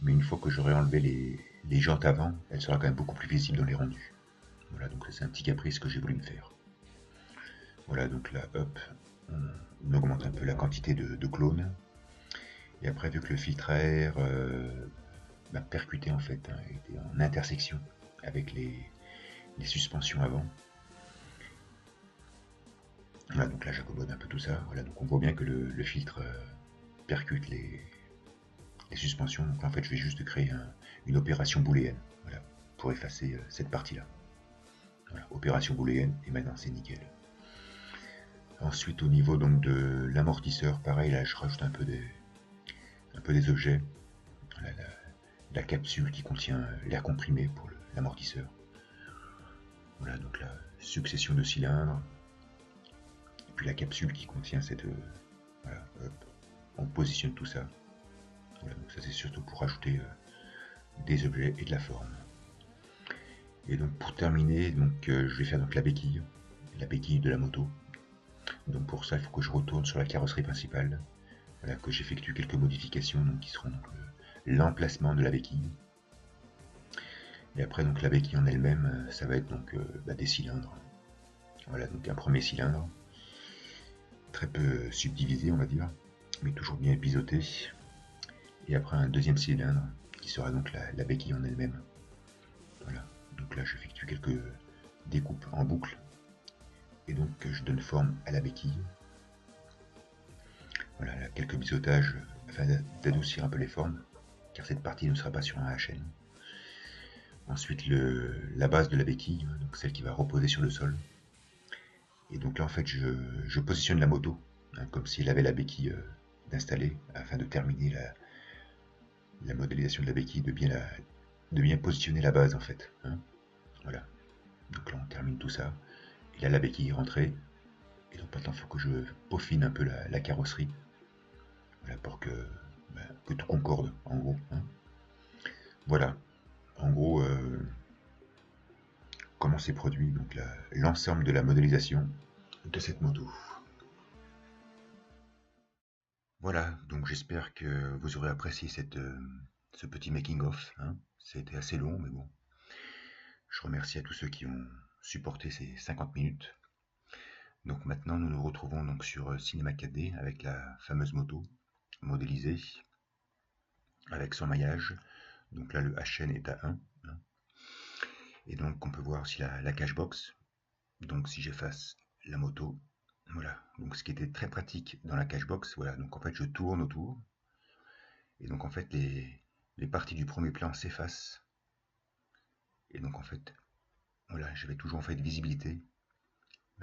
mais une fois que j'aurai enlevé les jantes avant, elle sera quand même beaucoup plus visible dans les rendus. Voilà, donc c'est un petit caprice que j'ai voulu me faire. Voilà, donc là, hop, on augmente un peu la quantité de clones. Et après, vu que le filtre à air percuté en fait, hein, était en intersection avec les suspensions avant. Voilà, donc là j'accommode un peu tout ça. Voilà, donc on voit bien que le filtre percute les suspensions. Donc là, en fait, je vais juste créer une opération booléenne, voilà, pour effacer cette partie-là. Voilà, opération booléenne, et maintenant c'est nickel. Ensuite, au niveau donc de l'amortisseur, pareil, là je rajoute un peu des objets. Voilà, la capsule qui contient l'air comprimé pour l'amortisseur. Voilà, donc la succession de cylindres. Et puis la capsule qui contient cette... voilà, hop, on positionne tout ça. Voilà, donc ça c'est surtout pour ajouter des objets et de la forme. Et donc pour terminer, donc, je vais faire donc la béquille de la moto. Donc pour ça, il faut que je retourne sur la carrosserie principale, voilà, que j'effectue quelques modifications donc, qui seront l'emplacement de la béquille. Et après donc la béquille en elle-même, ça va être donc des cylindres. Voilà, donc un premier cylindre, très peu subdivisé on va dire, mais toujours bien biseauté. Et après un deuxième cylindre, qui sera donc la béquille en elle-même. Voilà, donc là j'effectue quelques découpes en boucle, et donc je donne forme à la béquille. Voilà, là, quelques biseautages afin d'adoucir un peu les formes, car cette partie ne sera pas sur un HN. Ensuite la base de la béquille, donc celle qui va reposer sur le sol. Et donc là en fait je positionne la moto, hein, comme s'il avait la béquille d'installer, afin de terminer la modélisation de la béquille, de bien positionner la base en fait. Hein. Voilà. Donc là on termine tout ça. Et là la béquille est rentrée. Et donc maintenant il faut que je peaufine un peu la carrosserie. Voilà, pour que tout concorde en gros. Hein. Voilà. En gros, comment c'est produit donc l'ensemble de la modélisation de cette moto. Voilà, donc j'espère que vous aurez apprécié ce petit making-of. Hein. C'était assez long, mais bon. Je remercie à tous ceux qui ont supporté ces 50 minutes. Donc maintenant, nous nous retrouvons donc sur Cinema 4D avec la fameuse moto modélisée, avec son maillage. Donc là, le HN est à 1. Hein. Et donc, on peut voir aussi la cashbox. Donc si j'efface la moto, voilà, donc ce qui était très pratique dans la cashbox, voilà, donc en fait je tourne autour, et donc en fait les parties du premier plan s'effacent, et donc en fait voilà, j'avais toujours en fait visibilité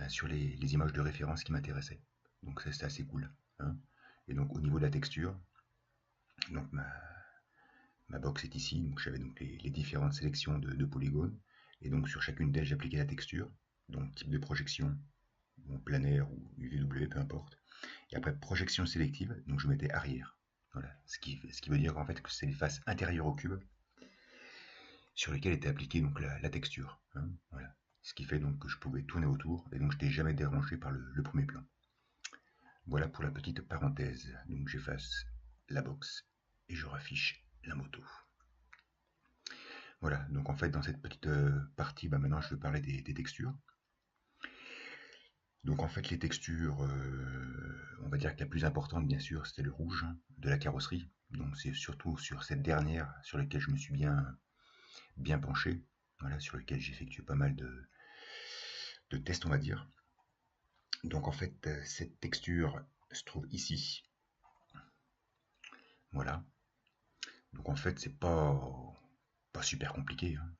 sur les images de référence qui m'intéressaient. Donc ça c'était assez cool, hein. Et donc au niveau de la texture, donc ma box est ici, donc j'avais donc les différentes sélections de polygones, et donc sur chacune d'elles j'appliquais la texture, donc type de projection, bon, planaire ou UVW, peu importe. Et après projection sélective, donc je mettais arrière. Voilà, ce qui veut dire en fait que c'est les faces intérieures au cube sur lesquelles était appliquée donc la texture, hein, voilà. Ce qui fait donc que je pouvais tourner autour et donc je n'étais jamais dérangé par le premier plan. Voilà pour la petite parenthèse. Donc j'efface la box et je raffiche la moto. Voilà, donc en fait dans cette petite partie, maintenant je vais parler des textures. Donc en fait les textures, on va dire que la plus importante bien sûr c'était le rouge de la carrosserie. Donc c'est surtout sur cette dernière sur laquelle je me suis bien penché, voilà, sur lequel j'ai effectué pas mal de tests on va dire. Donc en fait cette texture se trouve ici. Voilà. Donc en fait c'est pas super compliqué, hein.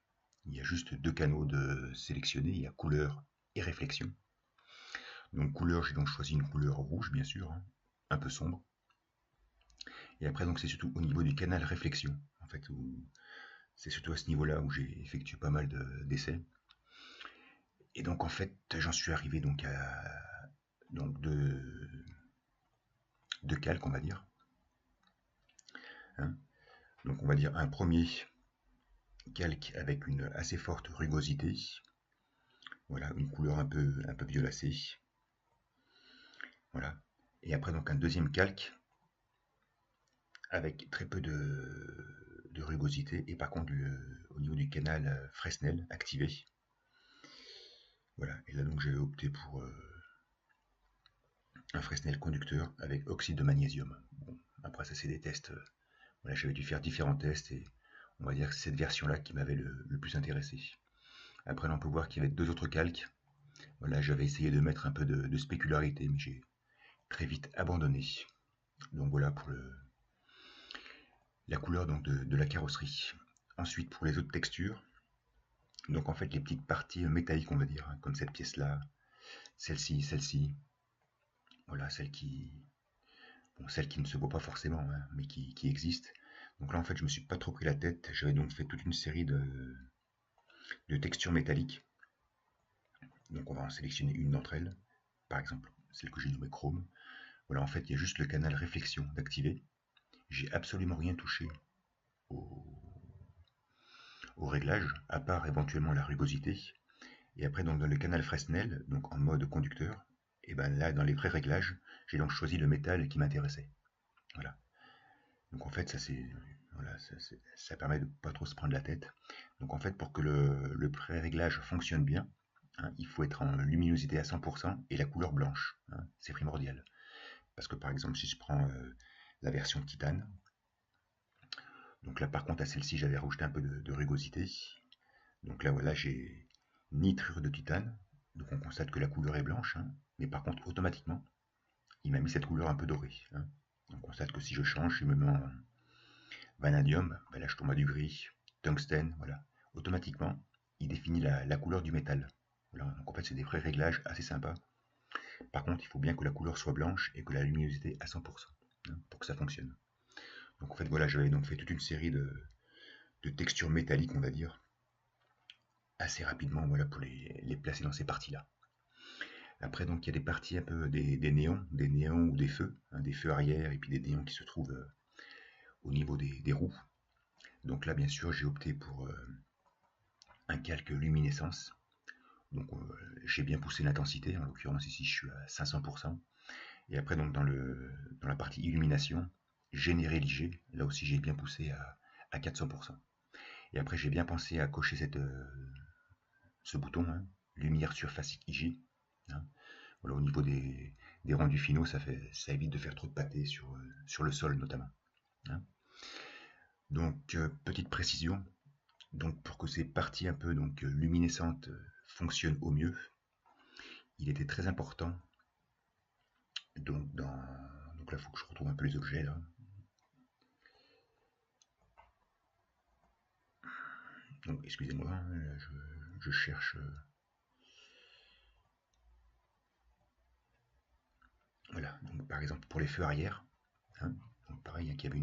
Il y a juste deux canaux de sélectionner, il y a couleur et réflexion. Donc couleur, j'ai donc choisi une couleur rouge bien sûr, hein, un peu sombre. Et après donc c'est surtout au niveau du canal réflexion, en fait, c'est surtout à ce niveau-là où j'ai effectué pas mal d'essais. Et donc en fait j'en suis arrivé donc à donc deux calques on va dire, hein. Donc on va dire un premier calque avec une assez forte rugosité, voilà, une couleur un peu violacée, voilà. Et après donc un deuxième calque avec très peu de rugosité et par contre au niveau du canal Fresnel activé. Voilà, et là donc j'ai opté pour un Fresnel conducteur avec oxyde de magnésium. Bon, après ça c'est des tests, voilà, j'avais dû faire différents tests et on va dire que c'est cette version-là qui m'avait le plus intéressé. Après là on peut voir qu'il y avait deux autres calques. Voilà, j'avais essayé de mettre un peu de spécularité mais j'ai très vite abandonné. Donc voilà pour la couleur donc de la carrosserie. Ensuite pour les autres textures, donc en fait les petites parties métalliques on va dire, hein, comme cette pièce-là, celle-ci, voilà, celle qui ne se voit pas forcément, hein, mais qui existe. Donc là en fait je me suis pas trop pris la tête, j'avais donc fait toute une série de textures métalliques. Donc on va en sélectionner une d'entre elles, par exemple celle que j'ai nommée chrome. Voilà, en fait il y a juste le canal réflexion d'activer. J'ai absolument rien touché au, au réglage, à part éventuellement la rugosité. Et après, donc dans le canal Fresnel, donc en mode conducteur, et ben là, dans les vrais réglages, j'ai donc choisi le métal qui m'intéressait. Voilà. Donc en fait, voilà, ça permet de pas trop se prendre la tête. Donc en fait, pour que le pré-réglage fonctionne bien, hein, il faut être en luminosité à 100% et la couleur blanche, hein, c'est primordial. Parce que par exemple, si je prends la version titane, donc là par contre à celle-ci j'avais rajouté un peu de rugosité. Donc là voilà, j'ai nitrure de titane. Donc on constate que la couleur est blanche, hein, mais par contre automatiquement, il m'a mis cette couleur un peu dorée, hein. On constate que si je change, je me mets en vanadium, ben là je tombe à du gris, tungstène, voilà. Automatiquement, il définit la couleur du métal. Voilà. Donc en fait c'est des vrais réglages assez sympas. Par contre, il faut bien que la couleur soit blanche et que la luminosité à 100%, hein, pour que ça fonctionne. Donc en fait voilà, j'avais donc fait toute une série de textures métalliques, on va dire, assez rapidement, voilà, pour les placer dans ces parties-là. Après, donc, il y a des parties un peu des néons ou hein, des feux arrière, et puis des néons qui se trouvent au niveau des roues. Donc là, bien sûr, j'ai opté pour un calque luminescence. Donc, j'ai bien poussé l'intensité. En l'occurrence, ici, je suis à 500%. Et après, donc, dans la partie illumination, générer léger. Là aussi, j'ai bien poussé à 400%. Et après, j'ai bien pensé à cocher ce bouton, hein, lumière surface IG, hein. Voilà, au niveau des rendus finaux, ça évite de faire trop de pâté sur le sol notamment, hein. Donc, petite précision, donc pour que ces parties un peu donc luminescentes fonctionnent au mieux, il était très important, donc là il faut que je retrouve un peu les objets là. Donc excusez-moi, hein, je cherche. Voilà, donc par exemple pour les feux arrière, hein, donc pareil, hein, qu'il y avait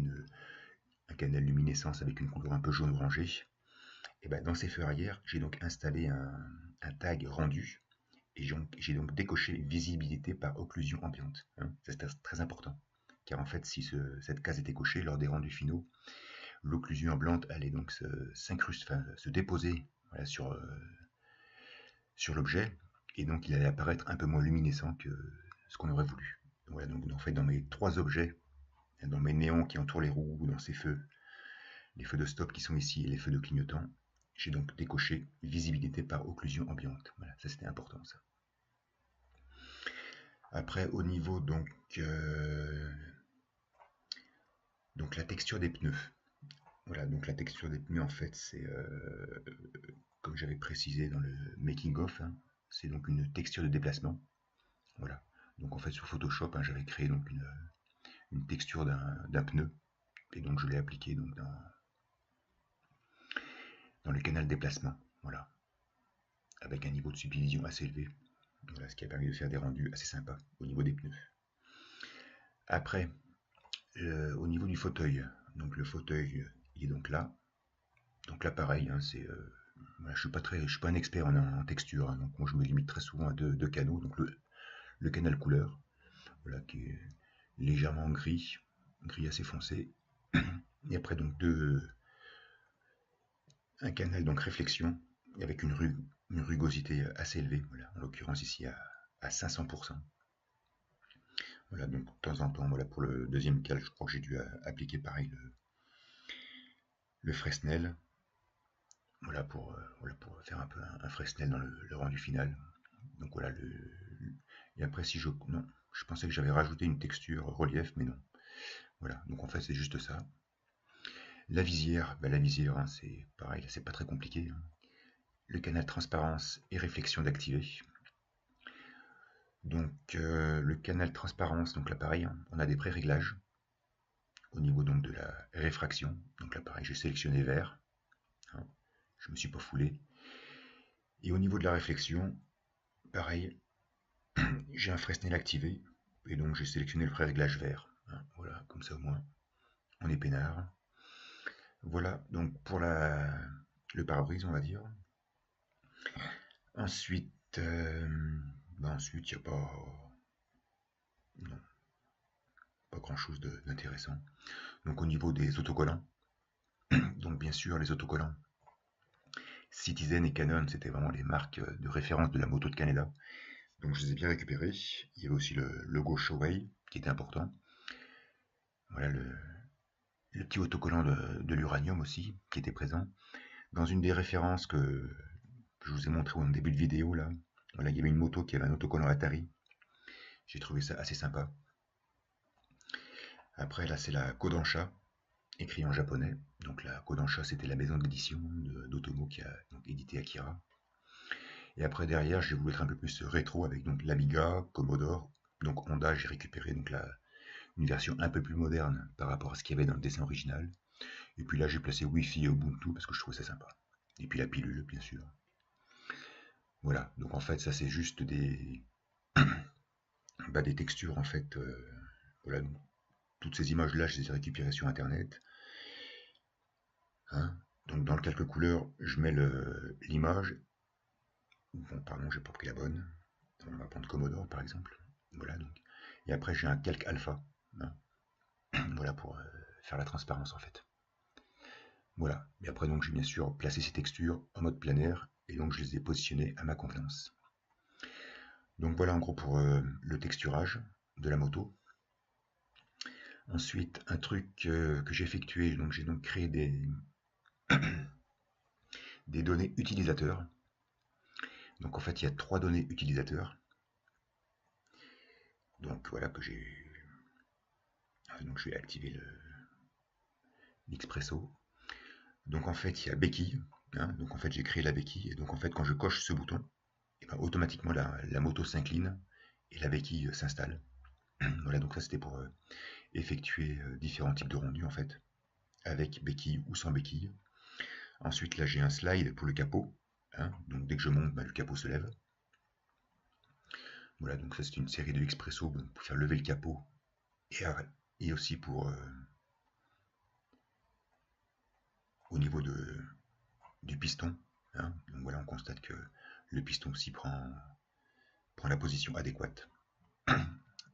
un canal luminescence avec une couleur un peu jaune orangé. Et ben, dans ces feux arrière, j'ai donc installé un tag rendu et j'ai donc décoché visibilité par occlusion ambiante. Hein. C'est très important, car en fait, si cette case était cochée lors des rendus finaux, l'occlusion ambiante allait donc se déposer, voilà, sur l'objet, et donc il allait apparaître un peu moins luminescent que ce qu'on aurait voulu. Voilà, donc en fait, dans mes trois objets, dans mes néons qui entourent les roues, ou dans ces feux, les feux de stop qui sont ici et les feux de clignotant, j'ai donc décoché visibilité par occlusion ambiante. Voilà, ça c'était important ça. Après, au niveau donc la texture des pneus. Voilà, donc la texture des pneus en fait c'est comme j'avais précisé dans le making of, hein, c'est donc une texture de déplacement. Voilà. Donc en fait sur Photoshop, hein, j'avais créé donc une texture d'un pneu et donc je l'ai appliqué donc dans le canal déplacement. Voilà. Avec un niveau de subdivision assez élevé. Voilà, ce qui a permis de faire des rendus assez sympas au niveau des pneus. Après, au niveau du fauteuil, donc le fauteuil il est donc là. Donc là pareil, hein, c'est voilà, je suis pas un expert en texture, hein, donc moi je me limite très souvent à deux canaux. Donc le canal couleur, voilà, qui est légèrement gris assez foncé. Et après donc un canal donc réflexion avec une rugosité assez élevée, voilà, en l'occurrence ici à 500%. Voilà, donc de temps en temps, voilà, pour le deuxième cal, je crois que j'ai dû appliquer pareil le Fresnel, voilà pour faire un peu un Fresnel dans le rendu final. Donc voilà, et après si non, je pensais que j'avais rajouté une texture relief, mais non. Voilà, donc en fait c'est juste ça. La visière, hein, c'est pareil, c'est pas très compliqué. Hein. Le canal transparence et réflexion d'activer. Donc le canal transparence, donc là pareil, hein, on a des pré-réglages au niveau donc de la réfraction. Donc là pareil, j'ai sélectionné vert, hein, je me suis pas foulé. Et au niveau de la réflexion, pareil, j'ai un Fresnel activé et donc j'ai sélectionné le pré-réglage vert. Hein, voilà, comme ça au moins on est peinard. Voilà donc pour le pare-brise, on va dire. Ensuite, ensuite il n'y a non, pas grand chose d'intéressant. Donc au niveau des autocollants, donc bien sûr les autocollants Citizen et Canon, c'était vraiment les marques de référence de la moto de Canada. Donc je les ai bien récupérés. Il y avait aussi le logo Showway qui était important. Voilà le petit autocollant de l'uranium aussi qui était présent. Dans une des références que je vous ai montré au début de vidéo là, voilà, il y avait une moto qui avait un autocollant Atari. J'ai trouvé ça assez sympa. Après là c'est la Kodansha, écrit en japonais. Donc la Kodansha c'était la maison d'édition d'Otomo qui a donc édité Akira. Et après derrière j'ai voulu être un peu plus rétro avec donc l'Amiga, Commodore, donc Honda j'ai récupéré donc une version un peu plus moderne par rapport à ce qu'il y avait dans le dessin original. Et puis là j'ai placé Wi-Fi et Ubuntu parce que je trouvais ça sympa. Et puis la pilule bien sûr. Voilà, donc en fait ça c'est juste des textures en fait. Voilà, donc, toutes ces images là je les ai récupérées sur internet. Hein. Donc dans le calque couleur je mets l'image. Bon pardon j'ai pas pris la bonne. On va prendre Commodore par exemple. Voilà donc. Et après j'ai un calque alpha. Hein. Voilà pour faire la transparence en fait. Voilà. Et après donc j'ai bien sûr placé ces textures en mode plein air et donc je les ai positionnées à ma convenance. Donc voilà en gros pour le texturage de la moto. Ensuite un truc que j'ai effectué, donc j'ai donc créé des données utilisateurs. Donc en fait il y a 3 données utilisateurs. Donc voilà que j'ai. Donc je vais activer l'Expresso. Donc en fait il y a béquille. Hein, donc en fait j'ai créé la béquille et donc en fait quand je coche ce bouton, et ben, automatiquement la moto s'incline et la béquille s'installe. Voilà, donc ça c'était pour effectuer différents types de rendus en fait, avec béquille ou sans béquille. Ensuite là j'ai un slide pour le capot. hein. Donc dès que je monte, bah, le capot se lève. Voilà, donc ça c'est une série de expresso pour faire lever le capot et, et aussi pour au niveau du piston, hein. Donc voilà, on constate que le piston aussi prend la position adéquate.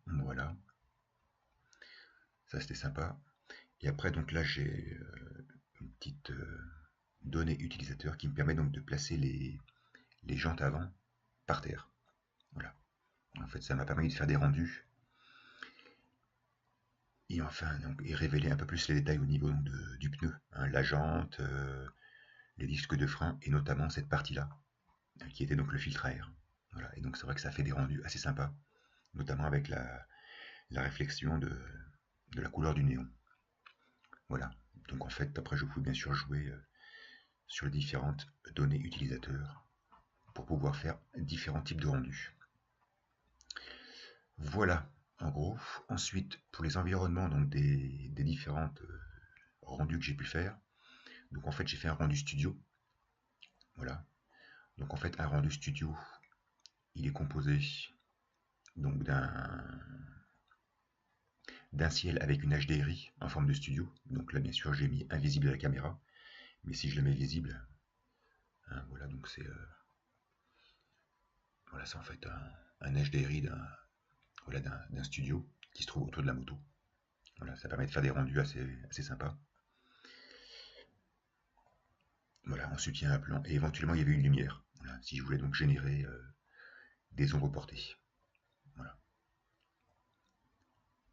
Voilà, ça c'était sympa. Et après, donc là, j'ai une petite donnée utilisateur qui me permet donc de placer les jantes avant par terre. Voilà. En fait, ça m'a permis de faire des rendus et enfin donc, et révéler un peu plus les détails au niveau donc, du pneu, hein, la jante, les disques de frein et notamment cette partie-là qui était donc le filtre à air. Voilà. Et donc c'est vrai que ça fait des rendus assez sympas, notamment avec la réflexion de la couleur du néon. Voilà. Donc en fait, après, je pouvais bien sûr jouer sur les différentes données utilisateurs pour pouvoir faire différents types de rendus. Voilà, en gros. Ensuite, pour les environnements donc des différentes rendus que j'ai pu faire, donc en fait j'ai fait un rendu studio. Voilà. Donc en fait un rendu studio, il est composé donc d'un ciel avec une HDRI en forme de studio. Donc là bien sûr j'ai mis invisible à la caméra, mais si je le mets visible, hein, voilà donc c'est voilà, c'est en fait un HDRI voilà, d'un studio qui se trouve autour de la moto. Voilà, ça permet de faire des rendus assez sympas. Voilà, ensuite il y a un plan, et éventuellement il y avait une lumière, voilà, si je voulais donc générer des ombres portées. Voilà.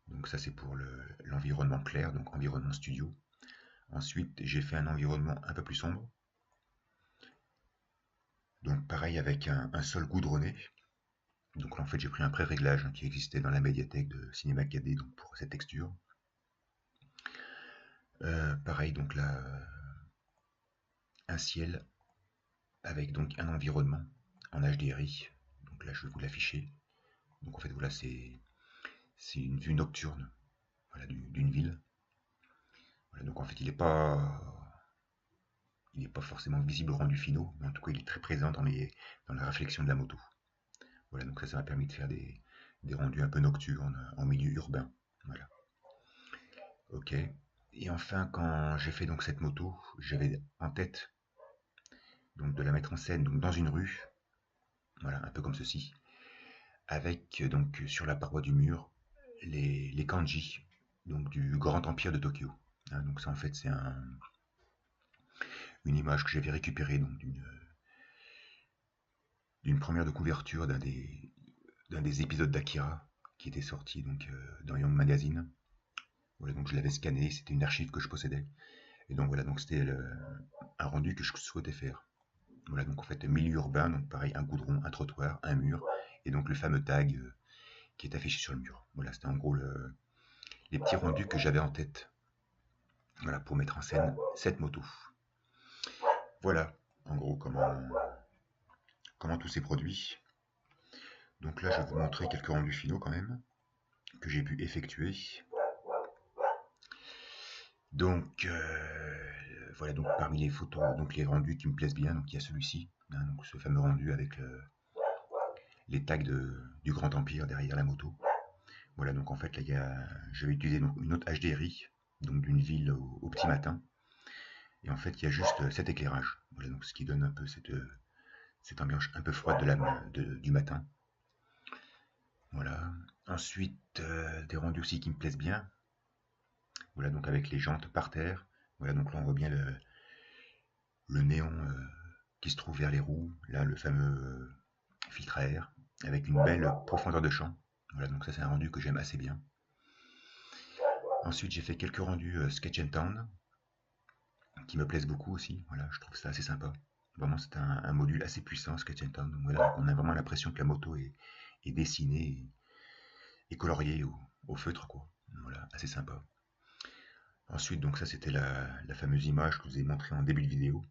Donc ça c'est pour l'environnement clair, donc environnement studio. Ensuite j'ai fait un environnement un peu plus sombre. Donc pareil avec un sol goudronné. Donc là en fait j'ai pris un pré-réglage qui existait dans la médiathèque de Cinéma 4D donc pour cette texture. Pareil donc là un ciel avec donc un environnement en HDRI. Donc là je vais vous l'afficher. Donc en fait voilà c'est une vue nocturne, voilà, d'une ville. Voilà, donc en fait il n'est pas forcément visible au rendu finaux, mais en tout cas il est très présent dans la réflexion de la moto. Voilà, donc ça m'a permis de faire des rendus un peu nocturnes en milieu urbain. Voilà. Ok. Et enfin, quand j'ai fait donc cette moto, j'avais en tête donc de la mettre en scène donc dans une rue, voilà, un peu comme ceci, avec donc sur la paroi du mur les kanji donc du Grand Empire de Tokyo. Hein, donc ça en fait c'est une image que j'avais récupérée donc d'une première de couverture d'un des épisodes d'Akira qui était sorti donc dans Young Magazine. Voilà, donc je l'avais scanné, c'était une archive que je possédais. Et donc voilà, donc c'était un rendu que je souhaitais faire. Voilà, donc en fait, milieu urbain, donc pareil, un goudron, un trottoir, un mur, et donc le fameux tag qui est affiché sur le mur. Voilà, c'était en gros les petits rendus que j'avais en tête. Voilà, pour mettre en scène cette moto. Voilà, en gros, comment tout s'est produit. Donc là, je vais vous montrer quelques rendus finaux quand même, que j'ai pu effectuer. Donc, voilà, donc parmi les photos, donc les rendus qui me plaisent bien, donc il y a celui-ci, hein, donc ce fameux rendu avec les tags du Grand Empire derrière la moto. Voilà, donc en fait, là, je vais utiliser donc une autre HDRI, donc d'une ville au petit matin. Et en fait, il y a juste cet éclairage. Voilà, donc ce qui donne un peu cette ambiance un peu froide du matin. Voilà. Ensuite, des rendus aussi qui me plaisent bien. Voilà, donc avec les jantes par terre. Voilà, donc là, on voit bien le néon qui se trouve vers les roues. Là, le fameux filtre à air avec une belle profondeur de champ. Voilà, donc ça, c'est un rendu que j'aime assez bien. Ensuite, j'ai fait quelques rendus Sketch and Town qui me plaisent beaucoup aussi. Voilà, je trouve ça assez sympa. Vraiment, c'est un module assez puissant, Sketch and Town. Donc voilà, on a vraiment l'impression que la moto est dessinée et coloriée au feutre, quoi. Voilà, assez sympa. Ensuite, donc ça, c'était la fameuse image que je vous ai montrée en début de vidéo.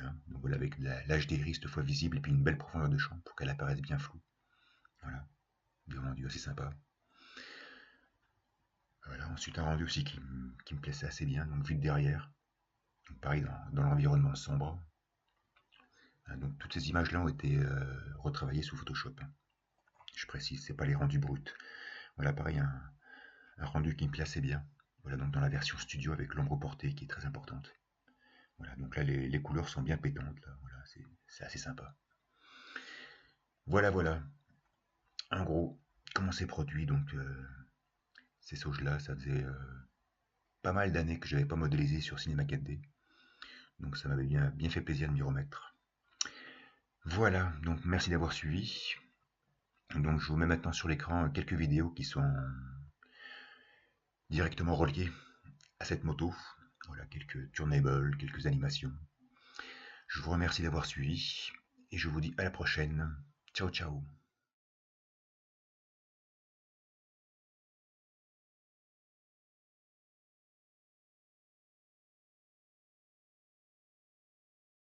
Hein. Donc voilà, avec l'HDRI cette fois visible et puis une belle profondeur de champ pour qu'elle apparaisse bien floue. Voilà, des rendus assez sympa. Voilà, ensuite un rendu aussi qui me plaisait assez bien, donc vu de derrière. Donc pareil dans l'environnement sombre. Donc toutes ces images-là ont été retravaillées sous Photoshop. Je précise, c'est pas les rendus bruts. Voilà, pareil, un rendu qui me plaît assez bien. Voilà, donc dans la version studio avec l'ombre portée qui est très importante. Voilà, donc là les couleurs sont bien pétantes, là. Voilà, c'est assez sympa. Voilà, voilà. En gros, comment c'est produit, donc ces sauges-là, ça faisait pas mal d'années que je n'avais pas modélisé sur Cinema 4D. Donc ça m'avait bien fait plaisir de m'y remettre. Voilà, donc merci d'avoir suivi. Donc je vous mets maintenant sur l'écran quelques vidéos qui sont directement reliées à cette moto. Voilà, quelques turnables, quelques animations. Je vous remercie d'avoir suivi et je vous dis à la prochaine. Ciao ciao.